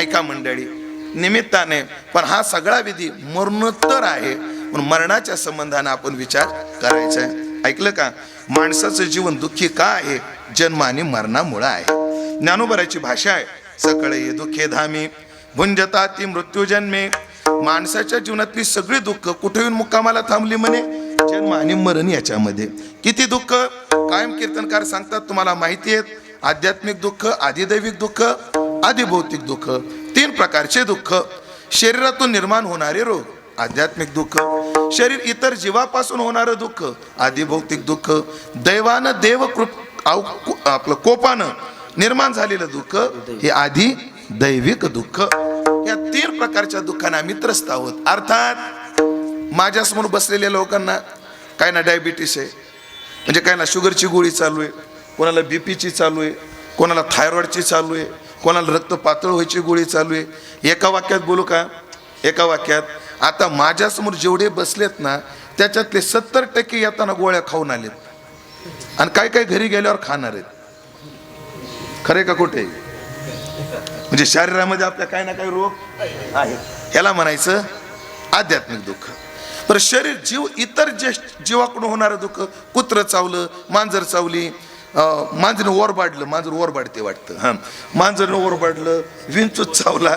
ऐका मंडळी, निमित्ताने पण हा सगळा विधी मरणोत्तर आहे, म्हणून मरणाच्या संबंधाने आपण विचार करायचा आहे. ऐकलं का? माणसाचं जीवन दुःखी का आहे? जन्म आणि मरणामुळे आहे. ज्ञानोबराची भाषा आहे, सकळे दुःखे धामी भुंजता ती मृत्यू जन्मे. माणसाच्या जीवनातली सगळी दुःख कुठे येऊन मुक्कामाला थांबली म्हणे? जन्म आणि मरण याच्यामध्ये. किती दुःख? कायम कीर्तनकार सांगतात, तुम्हाला माहिती आहे, आध्यात्मिक दुःख, आदिदैविक दुःख, आदिभौतिक दुःख, 3 प्रकारचे दुःख. शरीरातून निर्माण होणारे रोग आध्यात्मिक दुःख, शरीर इतर जीवापासून होणारं दुःख आदिभौतिक दुःख, दैवानं देव आपलं कोपानं निर्माण झालेलं दुःख हे आधी दैविक दुःख. या 3 प्रकारच्या दुःखाने आम्ही त्रस्त आहोत. अर्थात माझ्यासमोर बसलेल्या लोकांना काय ना डायबिटीस आहे, म्हणजे काय ना शुगरची गोळी चालू आहे, कोणाला बीपीची चालू आहे, कोणाला थायरॉइडची चालू आहे, कोणाला रक्त पातळ व्हायची गोळी चालू आहे. एका वाक्यात बोलू का? एका वाक्यात, आता माझ्यासमोर जेवढे बसलेत ना त्याच्यातले 70% येताना गोळ्या खाऊन आलेत आणि काय काय घरी गेल्यावर खाणार आहेत. खरे का खोटे? म्हणजे शरीरामध्ये आपल्या काही ना काही रोग आहे, ह्याला म्हणायचं आध्यात्मिक दुःख. तर शरीर जीव, इतर जे जीवाकडून होणारं दुःख, कुत्र चावलं, मांजर चावली, मांजरनं ओरबाडलं, मांजर ओरबाडते वाटतं, हां, मांजरनं ओरबाडलं, विंचूच चावला,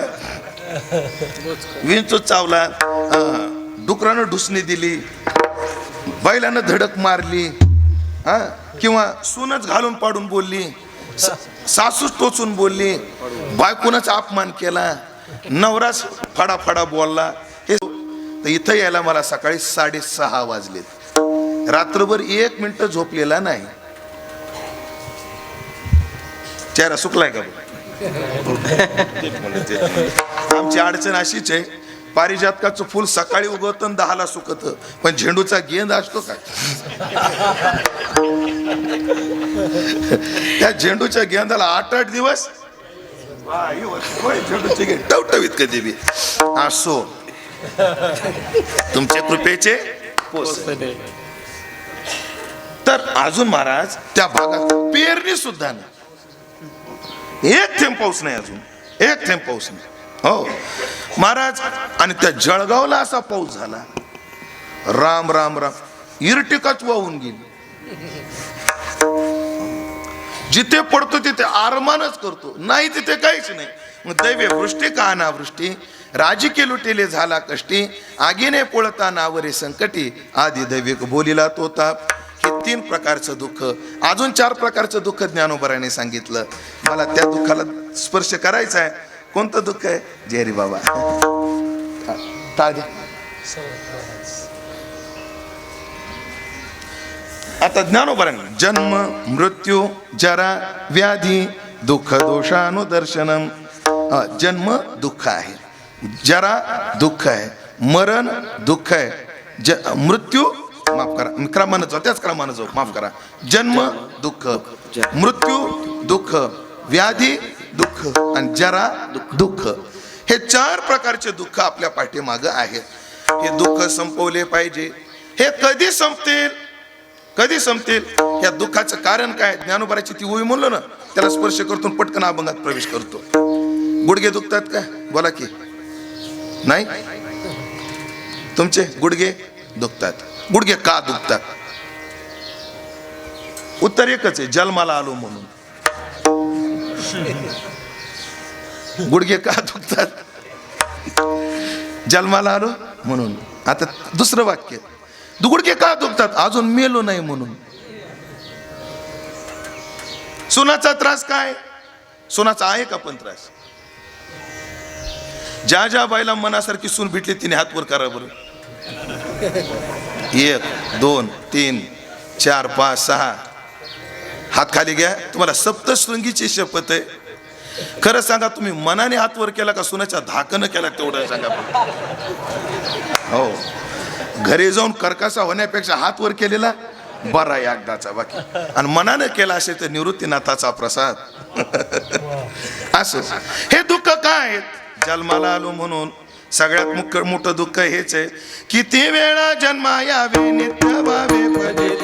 विंचूच चावला, डुकरानं ढुसणी दिली, बैलानं धडक मारली, हा, किंवा सूनच घालून पाडून बोलली, सासूच टोचून बोलली, बायकोनच अपमान केला, नवराच फडाफडा बोलला, हे तर इथं यायला मला सकाळी 6:30 वाजलेत. रात्रभर 1 मिनिट झोपलेला नाही. चेहरा सुकलाय का? आमची अडचण अशीच आहे, पारिजातकाचं फुल सकाळी उगवतं आणि 10ला सुकत, पण झेंडूचा गेंद असतो का? त्या झेंडूच्या गेंदाला 8-8 दिवस झेंडूचे गेंद टवटवीत कधी बी असो. तुमच्या कृपेचे पोसले. तर अजून महाराज त्या भागात पेरणी सुद्धा नाही, एक थेंब पाऊस नाही, अजून एक थेंब पाऊस नाही. हो महाराज. आणि त्या जळगावला असा पाऊस झाला, राम राम राम, इरटिकाच वाहून गेली. जिथे पडतो तिथे आरमानच करतो, नाही तिथे काहीच नाही. मग दैवे वृष्टी का अनावृष्टी, राजकीय लुटेले झाला कष्टी, आगीने पोळता नावरे संकटी, आदि दैविक बोलिला तोता. हे 3 प्रकारचं दुःख. अजून 4 प्रकारचं दुःख ज्ञानोबराने सांगितलं. मला त्या दुःखाला स्पर्श करायचा आहे. कोणतं दुःख आहे? जेरी बाबा आता ज्ञानोबराने जन्म मृत्यू जरा व्याधी दुःख दोषानुदर्शनम. जन्म दुःख आहे, जरा दुःख आहे, मरण दुःख आहे, मृत्यू माफ करा, क्रमानं जाऊ, त्याच क्रमानं जाऊ, माफ करा. जन्म दुःख, मृत्यू दुःख, व्याधी दुःख आणि जरा दुःख. हे 4 प्रकारचे दुःख आपल्या पाठीमागं आहेत. हे दुःख संपवले पाहिजे. हे कधी संपतील? कधी संपतील? या दुःखाचं कारण काय? ज्ञानोबराची ती ओवी म्हणलो ना, त्याला स्पर्श करतो, पटकन अभंगात प्रवेश करतो. गुडघे दुखतात का? बोला की. नाही? तुमचे गुडघे दुखतात. गुडघे का दुखतात? उत्तर एकच आहे, जन्माला आलो म्हणून. गुडघे का दुखतात? जन्माला आलो म्हणून. आता दुसरं वाक्य, गुडघे का दुखतात? अजून मेलो नाही म्हणून. सुनाचा त्रास काय? सुनाचा आहे का पण त्रास? ज्या ज्या बाईला मनासारखी सून भेटली तिने हात वर करा बरं. 1 2 3 4 5 6 हात खाली घ्या. तुम्हाला सप्तशृंगीची शपथ आहे. खरं सांगा, तुम्ही मनाने हात वर केला का सुनाच्या धाकनं केला तेवढं सांगा. हो, घरी जाऊन कर्कशा होण्यापेक्षा हात वर केलेला बरा एकदाचा. बाकी आणि मनाने केला असेल तर निवृत्तीनाथाचा प्रसाद. असं हे दुःख काय? जन्माला आलो म्हणून. सगळ्यात मोठं दुःख हेच आहे, किती वेळा जन्मा यावे नित्य भावे भजित.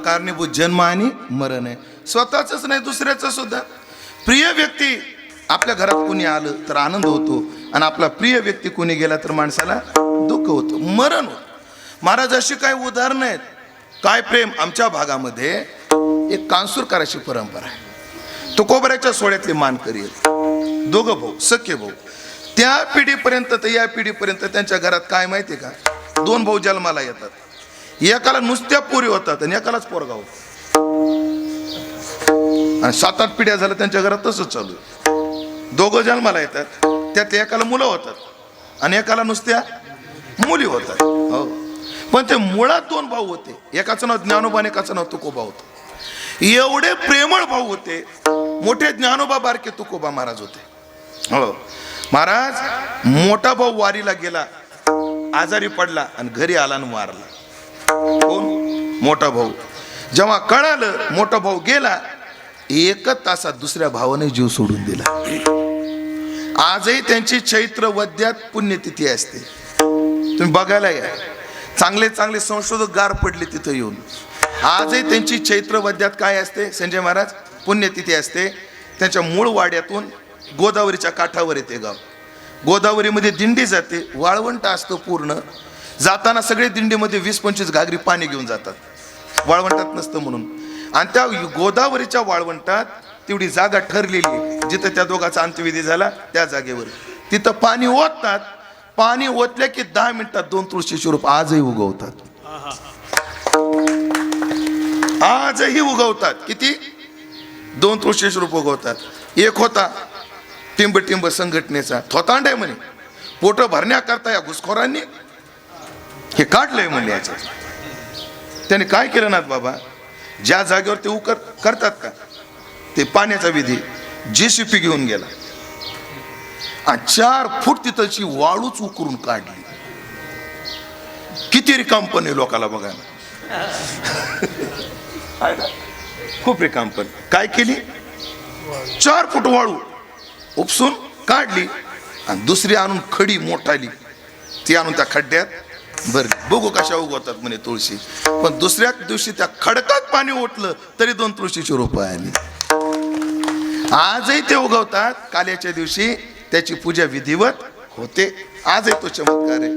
कारणीभूत जन्म आणि मरण आहे. स्वतःच नाही, दुसऱ्याचं सुद्धा. प्रिय व्यक्ती आपल्या घरात कोणी आलं तर आनंद होतो, आणि आपला प्रिय व्यक्ती कोणी गेला तर माणसाला दुःख होतं, मरण होतं. महाराज अशी काही उदाहरणं आहेत. काय प्रेम. आमच्या भागामध्ये एक कांसूरकराची परंपरा आहे. तो कोबऱ्याच्या सोहळ्यातले मानकरी आहेत. 2 भाऊ, सख्खे भाऊ. त्या पिढीपर्यंत तर या पिढीपर्यंत त्यांच्या घरात काय माहिती का, 2 भाऊ जन्माला येतात. एकाला नुसत्या पोरी होतात आणि एकालाच पोरगा होता. आणि 7-8 पिढ्या झाल्या त्यांच्या घरात तसंच चालू आहे. 2 जन्माला येतात, त्यात एकाला मुलं होतात आणि एकाला नुसत्या मुली होतात. हो, पण ते मुळात 2 भाऊ होते. एकाचं नाव ज्ञानोबा आणि एकाचं नाव तुकोबा होतं. एवढे प्रेमळ भाऊ होते. मोठे ज्ञानोबा, बारके तुकोबा महाराज होते. हो, महाराज मोठा भाऊ वारीला गेला, आजारी पडला आणि घरी आला आणि मारला. कोण? मोठा भाऊ. जेव्हा कळालं मोठा भाऊ गेला, 1 तासात दुसऱ्या भावाने जीव सोडून दिला. आजही त्यांची चैत्र वद्यात पुण्यतिथी असते. तुम्ही बघायला या, चांगले चांगले संशोधक गार पडले तिथं येऊन. आजही त्यांची चैत्र वद्यात काय असते संजय महाराज? पुण्यतिथी असते. त्यांच्या मूळ वाड्यातून गोदावरीच्या काठावर येते गाव. गोदावरीमध्ये दिंडी जाते, वाळवंट असतं पूर्ण. जाताना सगळे दिंडीमध्ये 20-25 घागरी पाणी घेऊन जातात, वाळवंटात नसतं म्हणून. आणि त्या गोदावरीच्या वाळवंटात तेवढी जागा ठरलेली, जिथं त्या दोघांचा अंत्यविधी झाला त्या जागेवर तिथं पाणी ओततात. पाणी ओतल्या की 10 मिनिटात 2 तुळशीचे रोप आजही उगवतात. आजही उगवतात. किती? 2 तुळशीचे रोप उगवतात. एक होता टिंब संघटनेचा, थोतांड आहे म्हणे, पोट भरण्याकरता या घुसखोरांनी हे काढलंय म्हणले. याच्यात त्याने काय केलं ना बाबा, ज्या जागेवर ते करतात का ते पाण्याचा विधी, JCB घेऊन गेला आणि 4 फूट तिथलची वाळूच उकरून काढली. किती रिकामपण आहे लोकाला बघा ना. खूप रिकामपण. काय केली? 4 फूट वाळू उपसून काढली आणि दुसरी आणून खडी मोठाली ती आणून त्या खड्ड्यात भरली. बघू कशा उगवतात म्हणे तुळशी. पण दुसऱ्या दिवशी त्या खडकात पाणी ओतलं तरी 2 तुळशीची रोपं आली. आजही ते उगवतात. काल्याच्या दिवशी त्याची पूजा विधिवत होते. आजही तो चमत्कार आहे.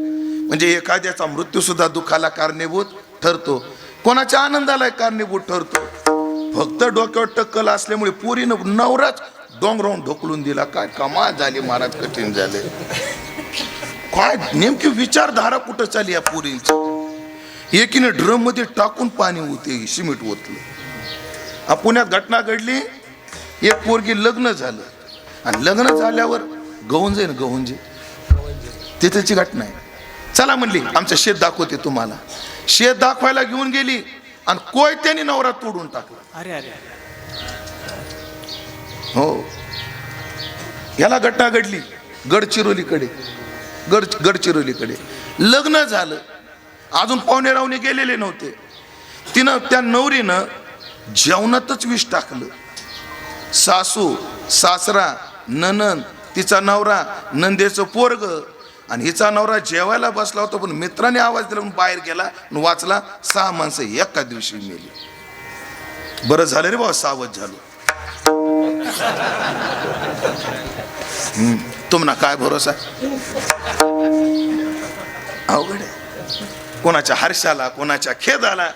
म्हणजे एखाद्याचा मृत्यू सुद्धा दुःखाला कारणीभूत ठरतो, कोणाच्या आनंदाला कारणीभूत ठरतो. फक्त डोक्यावर टक्कल असल्यामुळे पोरीनं नवराच डोंगरावून ढोकलून दिला. काय कमाल झाली महाराज, कठीण झाले. काय नेमकी विचारधारा कुठं चालली या पोरींची. एकीने ड्रम मध्ये टाकून पाणी होते, सिमेंट ओतलं. पुण्यात घटना घडली, एक पोरगी लग्न झालं आणि लग्न झाल्यावर गहुंजे ना गहुंजे, ते त्याची घटना आहे. चला म्हणली आमचं शेत दाखवते तुम्हाला. शेत दाखवायला घेऊन गेली आणि कोयत्याने नवरा तोडून टाकला. अरे अरे हो, याला घटना घडली गडचिरोलीकडे. गडचिरोलीकडे लग्न झालं, अजून पाहुणे रावणे गेलेले नव्हते. तिनं त्या नवरीनं जेवणातच विष टाकलं. सासू सासरा ननंद तिचा नवरा नंदेचं पोरग आणि हिचा नवरा जेवायला बसला होता, पण मित्राने आवाज दिला म्हणून बाहेर गेला आणि वाचला. 6 माणसं एका दिवशी मेली. बरं झालं रे बाबा, सावध झालो. तुम्हाला काय भरोसा. अवघड आहे. कोणाच्या हर्षाला कोणाच्या खेदाला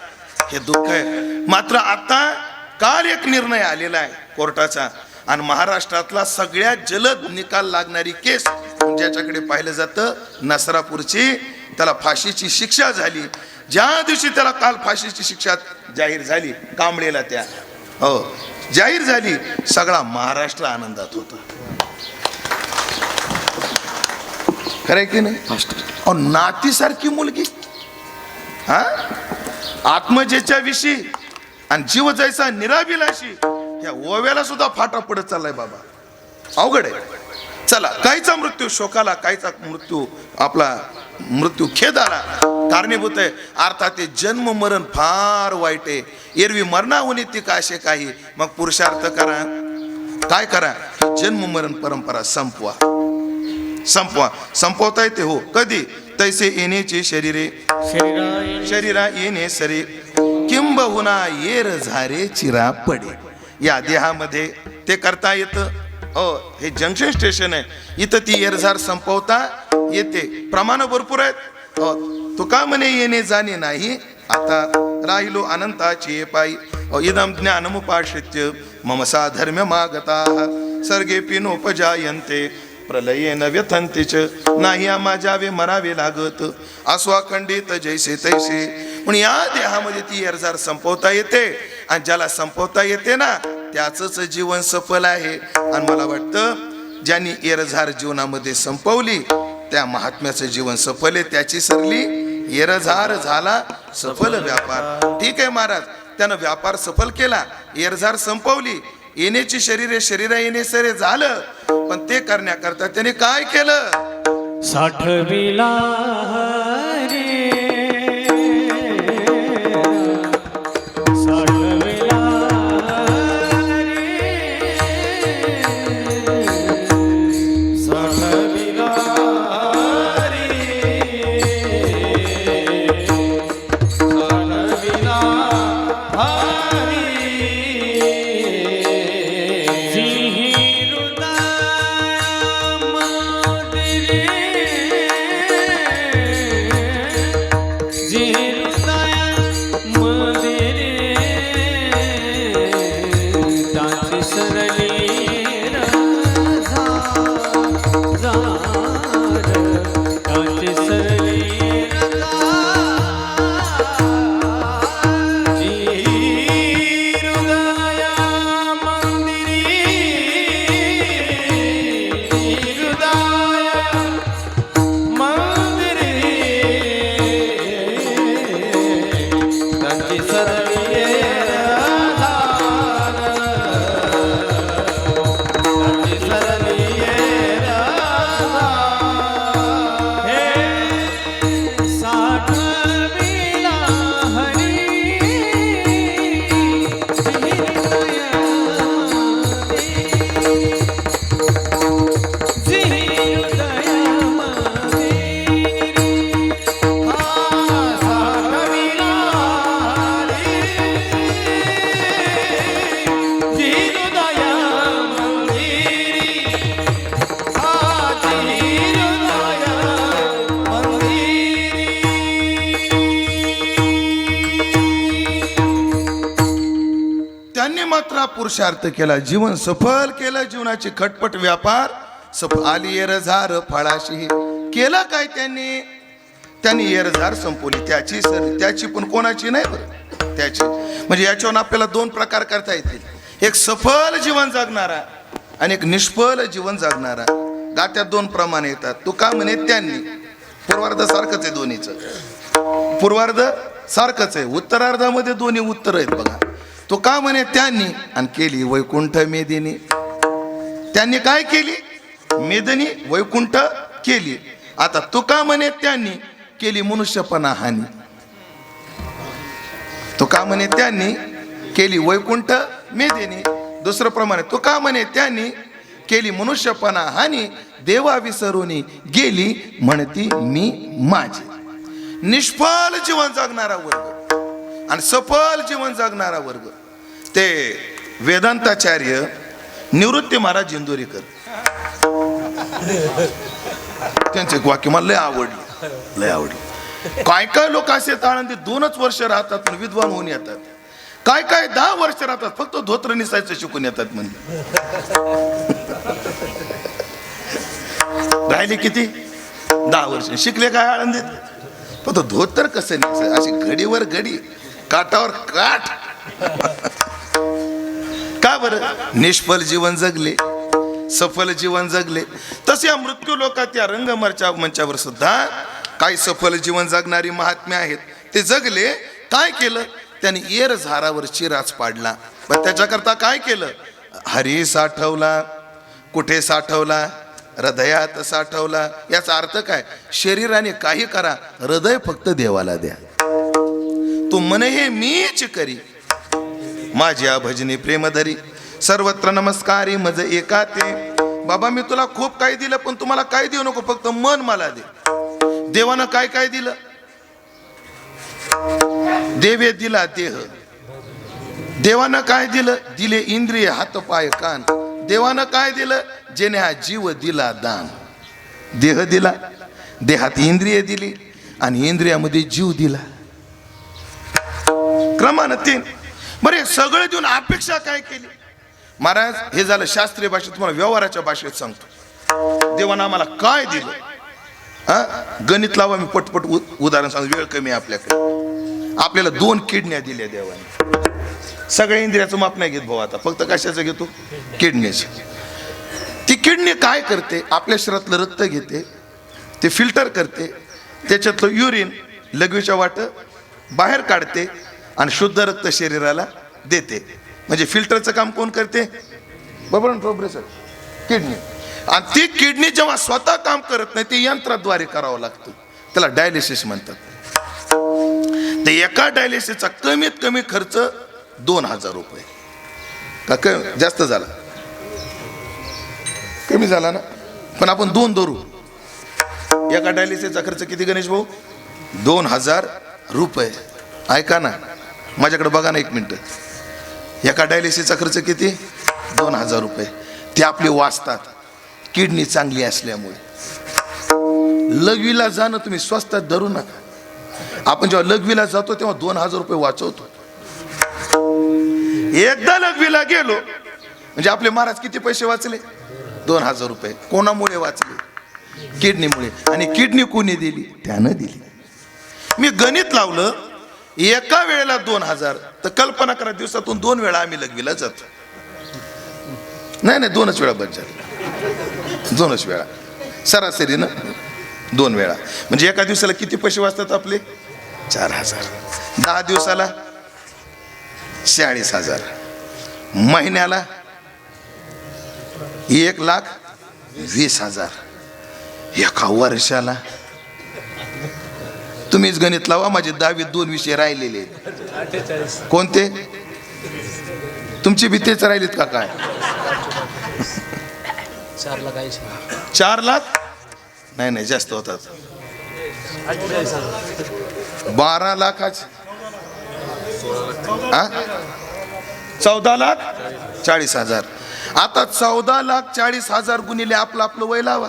हे दुःख आहे. मात्र आता काल एक निर्णय आलेला आहे कोर्टाचा, आणि महाराष्ट्रातला सगळ्यात जलद निकाल लागणारी केस ज्याच्याकडे पाहिलं जातं नसरापूरची, त्याला फाशीची शिक्षा झाली. ज्या दिवशी त्याला काल फाशीची शिक्षा जाहीर झाली, कांबळेला त्या हो जाहीर झाली, सगळा महाराष्ट्र आनंदात होता. खरंय की नाही. अहो, नातीसारखी मुलगी, हा आत्मजेच्या विषयी आणि जीव जैसा निराभिलाषी, या ओव्याला सुद्धा फाटा पडत चाललाय बाबा. अवघड आहे. चला, काहीचा मृत्यू शोकाला, काहीचा मृत्यू आपला मृत्यू खेदाला कारणीभूत आहे. अर्थात ते जन्म मरण फार वाईट आहे. एरवी मरणाहून ती काशे काही. मग पुरुषार्थ करा, काय करा, जन्म मरण परंपरा संपवा. संपवता येते. हो, कधी तैसे येण्याचे शरीरा येणे सरे, किंबहुना येर झारे चिरा पडे. या देहामध्ये ते करता येतं. हो, हे जंक्शन स्टेशन आहे, इथं ती येरझार संपवता येते. प्रमाण भरपूर आहेत. हो, तो का म्हणे येणे जाणे नाही, आता राहिलो अनंताची पायी. इदम ज्ञानमुपाश्रित्य मम साधर्म्य मागता सर्गे पिनोपजायन्ते प्रलयेन व्यथंतीच नाही आम्हा जावे मरावे लागत अस्वाखंडित जैसे तैसे. पण या देहामध्ये ती येरझार संपवता येते, आणि ज्याला संपवता येते ना त्याचंच जीवन सफल आहे. आणि मला वाटतं ज्यांनी येरझार जीवनामध्ये संपवली त्या महात्म्याचं जीवन सफल आहे. त्याची सरली येरझार झाला सफल व्यापार. ठीक आहे महाराज, त्यानं व्यापार सफल केला, येरझार संपवली, येण्याची शरीरा येणे सरे झालं. पण ते करण्याकरता त्याने काय केलं, साठविला मात्र पुरुषार्थ केला, जीवन सफल केलं, जीवनाची खटपट व्यापार आली एरझार फळाशी. केलं काय त्यांनी? त्यांनी एरझार संपवली. त्याची पण कोणाची नाही बरं, त्याची. म्हणजे याच्यावर आपल्याला दोन प्रकार करता येतील, एक सफल जीवन जगणारा आणि एक निष्फल जीवन जगणारा. गात्यात दोन प्रमाण येतात. तू का म्हणे त्यांनी, पूर्वार्ध सारखंच आहे दोन्हीचं, पूर्वार्ध सारखंच आहे, उत्तरार्धामध्ये दोन्ही उत्तर आहेत बघा. तो का म्हणे त्यांनी, आणि केली वैकुंठ मेदिनी. त्यांनी काय केली? मेदिनी वैकुंठ केली. आता तो का म्हणे त्यांनी केली मनुष्यपणा हानी. तो का म्हणे त्यांनी केली वैकुंठ मेदिनी. दुसरं प्रमाण, तो का म्हणे त्यांनी केली मनुष्यपणा हानी, देवा विसरूनी गेली म्हणती मी माझी. निष्फल जीवन जगणारा वर्ग आणि सफल जीवन जगणारा वर्ग, ते वेदांताचार्य निवृत्ती महाराज इंदोरीकर, त्यांचे वाक्य मला लय आवडले. काय काय लोक असे आळंदी 2च वर्ष राहतात पण विद्वान होऊन येतात. काय काय 10 वर्ष राहतात फक्त धोत्र निसायचं शिकून येतात. म्हणजे राहिले किती? 10 वर्ष शिकले काय आळंदीत, फक्त धोतर कसं निसायचं, अशी घडीवर घडी काठावर काठ. का बरं? निष्फल जीवन जगले, सफल जीवन जगले. तसे या मृत्यू लोकात या मंचावर सुद्धा काही सफल जीवन जगणारी महात्मे आहेत. ते जगले. काय केलं त्यांनी? एरझारावर चिराच पाडला. पण त्याच्याकरता काय केलं? हरी साठवला. कुठे साठवला? हृदयात साठवला. याचा अर्थ काय? शरीराने काही करा, हृदय फक्त देवाला द्या. तो म्हणे हे मीच करी, माझ्या भजनी प्रेमधरी, सर्वत्र नमस्कारी मज एका ते. बाबा मी तुला खूप काही दिलं पण तुम्हाला काय देऊ नको, फक्त मन मला दे. देवानं काय काय दिलं? देवे दिला देह. देवानं काय दिलं? दिले इंद्रिय हात पाय कान. देवानं काय दिलं? जेने हा जीव दिला दान. देह दिला, देहात इंद्रिय दिली आणि इंद्रियामध्ये जीव दिला. क्रमानं 3. बरे सगळे देऊन अपेक्षा काय केली? महाराज हे झालं शास्त्रीय भाषेत, तुम्हाला व्यवहाराच्या भाषेत सांगतो. देवानं आम्हाला काय दिलं? गणित लावा, मी पटपट उदाहरण सांगतो, वेळ कमी आपल्याकडे. आपल्याला 2 किडन्या दिल्या देवाने. सगळ्या इंद्रियाचं माप नाही घेत भाऊ आता, फक्त कशाचं घेतो? किडनीची. ती किडनी काय करते? आपल्या शरीरातलं रक्त घेते, ते फिल्टर करते, त्याच्यातलं युरिन लघवीच्या वाट बाहेर काढते आणि शुद्ध रक्त शरीराला देते. म्हणजे फिल्टरचं काम कोण करते? बरोबर सर, किडनी. आणि ती किडनी जेव्हा स्वतः काम करत नाही, ते यंत्राद्वारे करावं लागतं. त्याला डायलिसिस म्हणतात. ते एका डायलिसिसचा कमीत कमी खर्च 2000 रुपये. का जास्त झाला? कमी झाला ना, पण आपण 2 धरू. एका डायलिसिसचा खर्च किती गणेश भाऊ? 2000 रुपये. ऐका ना, माझ्याकडे बघा ना 1 मिनिट. एका डायलिसिसचा खर्च किती? 2000 रुपये. ते आपले वाचतात किडनी चांगली असल्यामुळे. लघवीला जाणं तुम्ही स्वस्तात धरू नका. आपण जेव्हा लघवीला जातो तेव्हा 2000 रुपये वाचवतो. एकदा लघवीला गेलो म्हणजे आपले महाराज किती पैसे वाचले? 2000 रुपये. कोणामुळे वाचले? किडनीमुळे. आणि किडनी कोणी दिली? त्यानं दिली. मी गणित लावलं, एका वेळेला 2000, तर कल्पना करा दिवसातून 2 वेळा आम्ही लघवीला जातो. नाही 2च वेळा बस झाली. 2च वेळा सरासरी ना, 2 वेळा. म्हणजे एका दिवसाला किती पैसे वाचतात आपले? 4000. 10 दिवसाला 40000. महिन्याला 1,20,000. एका वर्षाला तुम्हीच गणित लावा. माझे 10वीत 2 विषय राहिलेले. कोणते? तुमची भीतीच राहिलीत का काय? 4 लाख? नाही जास्त होतात. 12 लाखाच. 14,40,000. आता 14,40,000 गुणिले आपलं वय लावा.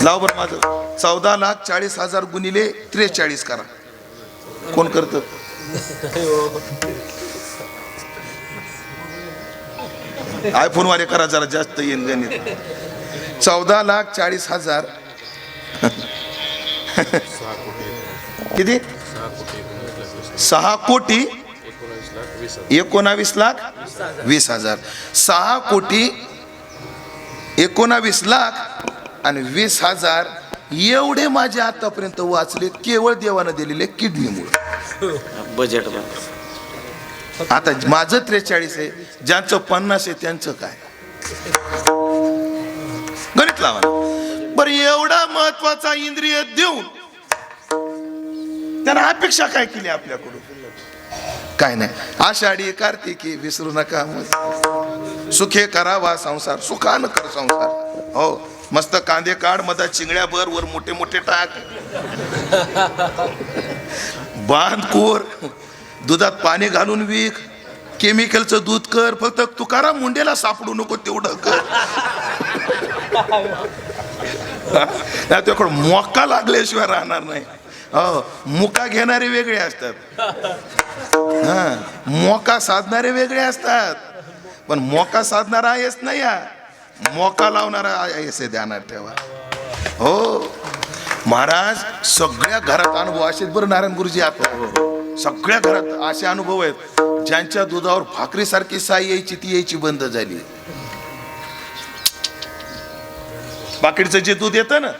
लाव बरं माझं. 14,40,000 गुणिले 43 करा. कोण करत? आयफोन वाले करा जरा जास्त येईन गणित. 14,40,000 किती 6,19,20,000 6,19,20,000 आणि 20,000 एवढे माझे आतापर्यंत वाचले केवळ देवानं दिलेले किडनीमुळे. बजेट. आता माझं 43 आहे, ज्यांचं 50 आहे त्यांचं काय गणित लावा. बरं एवढा महत्वाचा इंद्रिय देऊन त्यांना अपेक्षा काय केली आपल्याकडून? काय नाही. आषाढी कार्तिकी विसरू नका सुखे करावा संसार, सुखानं कर संसार. हो मस्त कांदे काढ, मधात चिंगड्या भर, वर मोठे मोठे टाक, बांध कोर, दुधात पाणी घालून विक, केमिकलचं दूध कर, फक्त तुकाराम मुंडेला सापडू नको तेवढं कर. त्याकडे मोका लागल्याशिवाय राहणार नाही. हो मुका घेणारे वेगळे असतात, हा मोका साधणारे वेगळे असतात. पण मोका साधणारा आहेच नाही, मोका लावणारा आहेच हे ध्यानात ठेवा. हो महाराज सगळ्या घरात अनुभव असेच. बरं नारायण गुरुजी आता सगळ्या घरात असे अनुभव आहेत ज्यांच्या दुधावर भाकरीसारखी साई यायची ती यायची बंद झाली. पाकिटचं जे दूध येतं ना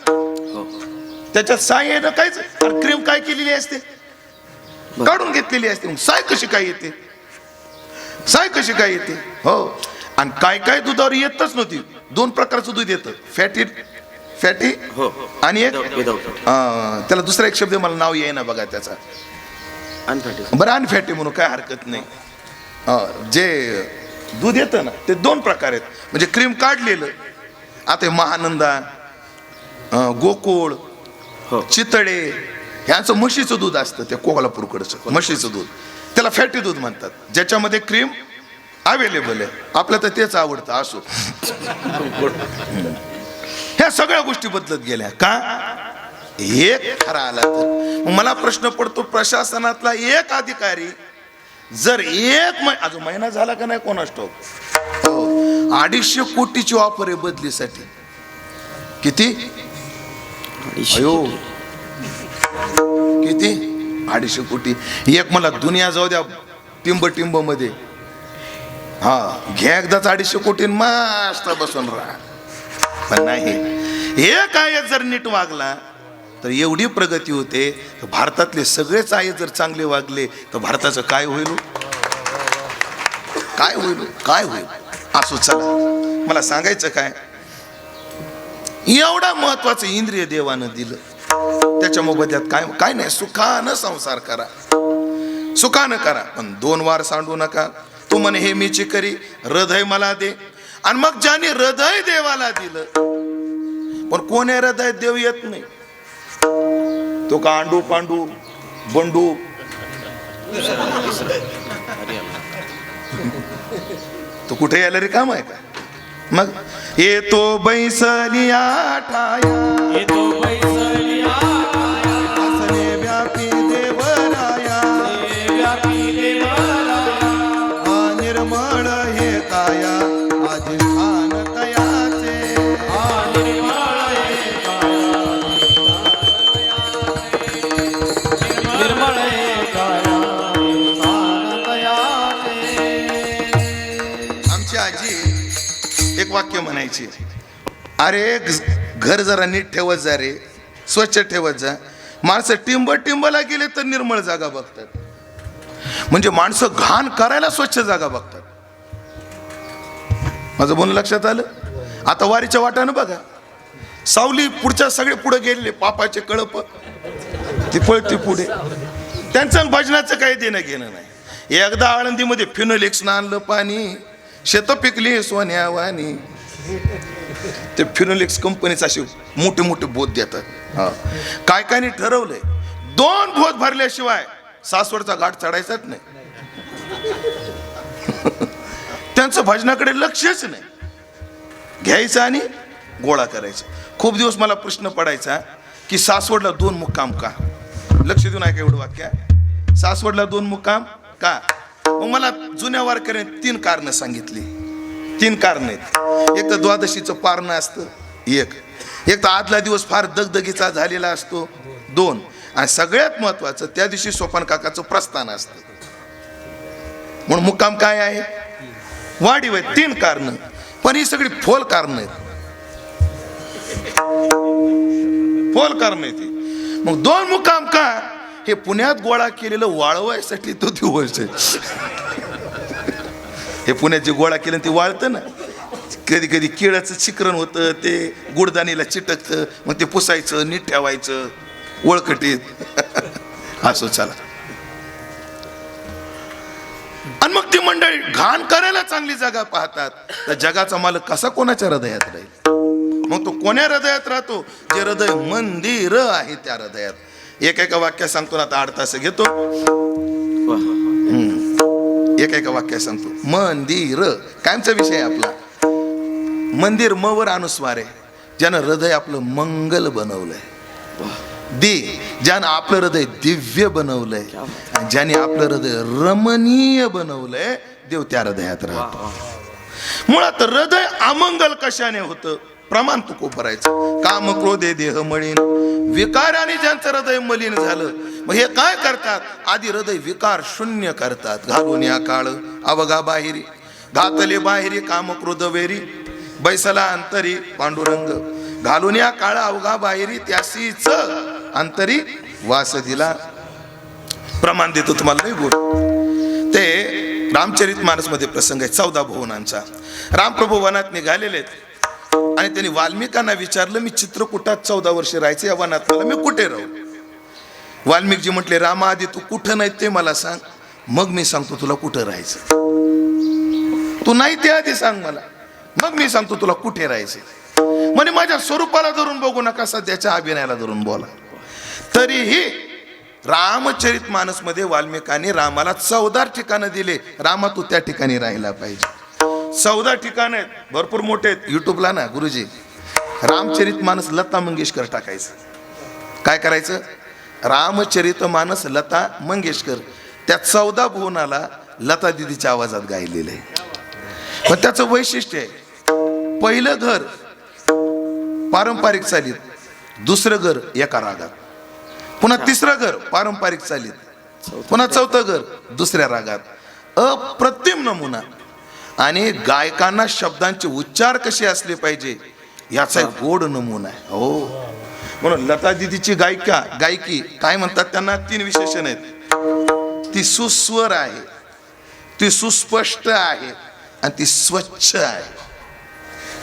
त्याच्यात साय आहे ना, कायच क्रीम काय केलेली असते, काढून घेतलेली असते. मग साय कशी काय येते, साय कशी काय येते? हो आणि काय काय दुधावर येतच नव्हती. 2 प्रकारचं दूध येतं, फॅटी आणि एक त्याला दुसरा एक शब्द मला नाव येईना बघा त्याचा, बरं अनफॅटी म्हणून काय हरकत नाही. जे दूध येतं ना ते 2 प्रकार आहेत. म्हणजे क्रीम काढलेलं, आता महानंदा, गोकुळ, चितळे ह्यांचं म्हशीचं दूध असतं, त्या कोल्हापूरकडचं म्हशीचं दूध, त्याला फॅटी दूध म्हणतात, ज्याच्यामध्ये क्रीम अवेलेबल आहे. आपलं तर तेच आवडतं असो. ह्या सगळ्या गोष्टी बदलत गेल्या का? एक खरा आला तर. मला प्रश्न पडतो, प्रशासनातला एक अधिकारी जर अजून महिना झाला का नाही कोणास ठाऊक, 250 कोटीची ऑफर आहे बदलीसाठी. किती? अयो किती? 250 कोटी. एक मला दुनिया जाऊ द्या टिंब मध्ये, हा घ्या एकदाच 250 कोटी मस्त बसून राहा. पण नाही, हे काय जर नीट वागला तर एवढी प्रगती होते. भारतातले सगळेच आहे जर चांगले वागले तर भारताचं काय होईल, काय होईल, काय होईल. असो चला, मला सांगायचं काय, एवढा महत्वाचं इंद्रिय देवानं दिलं, त्याच्या मोबदल्यात काय काय नाही. सुखानं संसार करा, सुखानं करा, पण 2 वार सांडू नका. तू म्हणे हे मीची करी, हृदय मला दे. आणि मग ज्याने हृदय देवाला दिलं, पण कोण आहे हृदय देव येत नाही, तो का अंडू पांडू बंडू तो कुठे यायला रे काम आहे का? मग येतो बैसलिया ठाया, येतो बैसलिया असने व्यापी देवराया, व्यापी देवराया निर्मळ हे काया अधिष्ठान तयाचे, निर्मळ हे काया निर्मळ हे काया अधिष्ठान तयाचे. आमची आजी एक वाक्य म्हणायची, अरे घर जरा नीट ठेवत जा रे, स्वच्छ ठेवत जा. माणसं टिंबला गेले तर निर्मळ जागा बघतात, म्हणजे माणसं घाण करायला स्वच्छ जागा बघतात. माझं बोलणं लक्षात आलं? आता वारीच्या वाटानं बघा, सावली पुढच्या सगळे पुढे गेलेले, पापाचे कळप ती पळती पुढे, त्यांचं भजनाचं काही देणं घेणं नाही. एकदा आळंदीमध्ये फिनोलेक्स आणलं पाणी, शेत पिकली सोन्यावानी. ते फिनोलेक्स कंपनीचा असे मोठे मोठे बोध देतात. काय काय ठरवलंय, 2 बोध भरल्याशिवाय सासवडचा घाट चढायचाच नाही. त्यांचं भजनाकडे लक्षच नाही, घ्यायचं आणि गोळा करायचं. खूप दिवस मला प्रश्न पडायचा की सासवडला 2 मुक्काम का? लक्ष देऊन ऐका एवढं वाक्य, सासवडला 2 मुक्काम का? मग मला जुन्या वारकऱ्याने 3 कारणं सांगितली. तीन कारण आहेत. एक तर द्वादशीचं पारणं असतं, एक तर आदला दिवस फार दगदगीचा झालेला असतो, 2, आणि सगळ्यात महत्वाचं त्या दिवशी सोपान काकाचं प्रस्थान असतं. म्हणून मुक्काम काय आहे, वाढीव आहे. 3 कारण, पण ही सगळी फोल कारण आहेत, फोल कारण आहे. मग 2 मुक्काम का, हे पुण्यात गोळा केलेलं वाळवायसाठी तो दिवस आहे. हे पुण्यात जे गोळा केलं ते वाळतं ना, कधी कधी केळाचं शिकरण होतं, ते गुडदाणीला चिटकतं, मग ते पुसायचं, नीट ठेवायचं वळकटीत. असो चला. आणि मग ती मंडळी घाण करायला चांगली जागा पाहतात, तर जगाचा मालक कसा कोणाच्या हृदयात राहील? मग तो कोण्या हृदयात राहतो? जे हृदय मंदिर आहे त्या हृदयात. एका वाक्यात सांगतो ना, आता 8 तास घेतो. एका वाक्यात सांगतो. मंदिर कायमचा विषय आपला. मंदिर म वर अनुस्वार आहे. ज्यानं हृदय आपलं मंगल बनवलंय, ज्यानं आपलं हृदय दिव्य बनवलंय, ज्याने आपलं हृदय रमणीय बनवलंय, देव त्या हृदयात राहतो. मुळात हृदय अमंगल कशाने होतं? प्रमाण तू करायचं. काम क्रोधे देह मळीन, विकाराने ज्यांचं हृदय मलिन झालं, मग हे काय करतात? आधी हृदय विकार शून्य करतात. घालून या काळ अवघा बाहेरी, घातले बाहेरी काम क्रोध वेरी, बैसला अंतरी पांडुरंग. घालून या काळ अवघा बाहेरी, त्यासीच अंतरी वास दिला. प्रमाण देतो तुम्हाला नाही बोल. ते रामचरित मानस मध्ये प्रसंग आहे 14 भुवनांचा. रामप्रभू वनात निघालेले आणि त्यांनी वाल्मिकांना विचारलं, मी चित्रकूटात 14 वर्ष राहायचं, या वनात मला मी कुठे राहू? वाल्मिकजी म्हटले, रामा आधी तू कुठं नाही ते मला सांग, मग मी सांगतो तुला कुठं राहायचं. तू नाही ते आधी सांग मला, मग मी सांगतो तुला कुठे राहायचं. म्हणे माझ्या स्वरूपाला धरून बघू नका, सध्याच्या अभिनयाला धरून बोला. तरीही रामचरित मानस मध्ये वाल्मिकांनी रामाला 14 ठिकाणं दिले. रामा तू त्या ठिकाणी राहिला पाहिजे. 14 ठिकाण आहेत, भरपूर मोठे आहेत. युट्यूबला ना गुरुजी रामचरित मानस लता मंगेशकर टाकायचं. काय करायचं? रामचरित मानस लता मंगेशकर. त्या 14 भुवनाला लता दिदीच्या आवाजात गायलेलं आहे. पण त्याचं वैशिष्ट्य आहे, पहिलं घर पारंपरिक चालीत, दुसरं घर एका रागात, पुन्हा तिसरं घर पारंपरिक चालीत, पुन्हा 4थं घर दुसऱ्या रागात. अप्रतिम नमुना. आणि गायकांना शब्दांचे उच्चार कसे असले पाहिजे याचा एक गोड नमुना आहे. हो, म्हणून लता दिदीची गायकी काय म्हणतात? त्यांना 3 विशेषण आहेत. ती सुस्वर आहे, ती सुस्पष्ट आहे, आणि ती स्वच्छ आहे.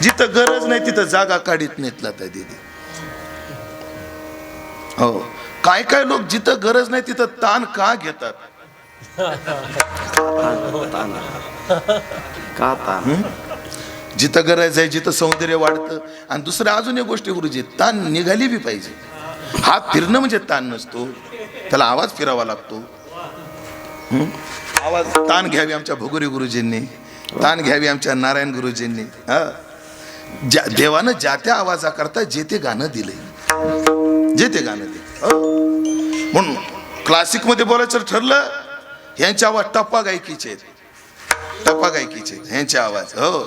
जिथं गरज नाही तिथं जागा काढीत नाहीत लता दिदी. हो, काय लोक जिथं गरज नाही तिथं ताण का घेतात? जिथं गरज आहे, जिथं सौंदर्य वाढतं. आणि दुसरं अजून एक गोष्ट गुरुजी, ताण निघाली बी पाहिजे. हात फिरणं म्हणजे ताण नसतो, त्याला आवाज फिरावा लागतो. आवाज ताण घ्यावी आमच्या भगुरी गुरुजींनी, ताण घ्यावी आमच्या नारायण गुरुजींनी. देवानं ज्या त्या आवाजाकरता जे ते गाणं दिलंय, जे ते गाणं दिलं. म्हणून क्लासिक मध्ये बोलायचं ठरलं, ह्यांचे आवाज टप्पा गायकीचे आहेत, टप्पा गायकीचे ह्यांचे आवाज. हो,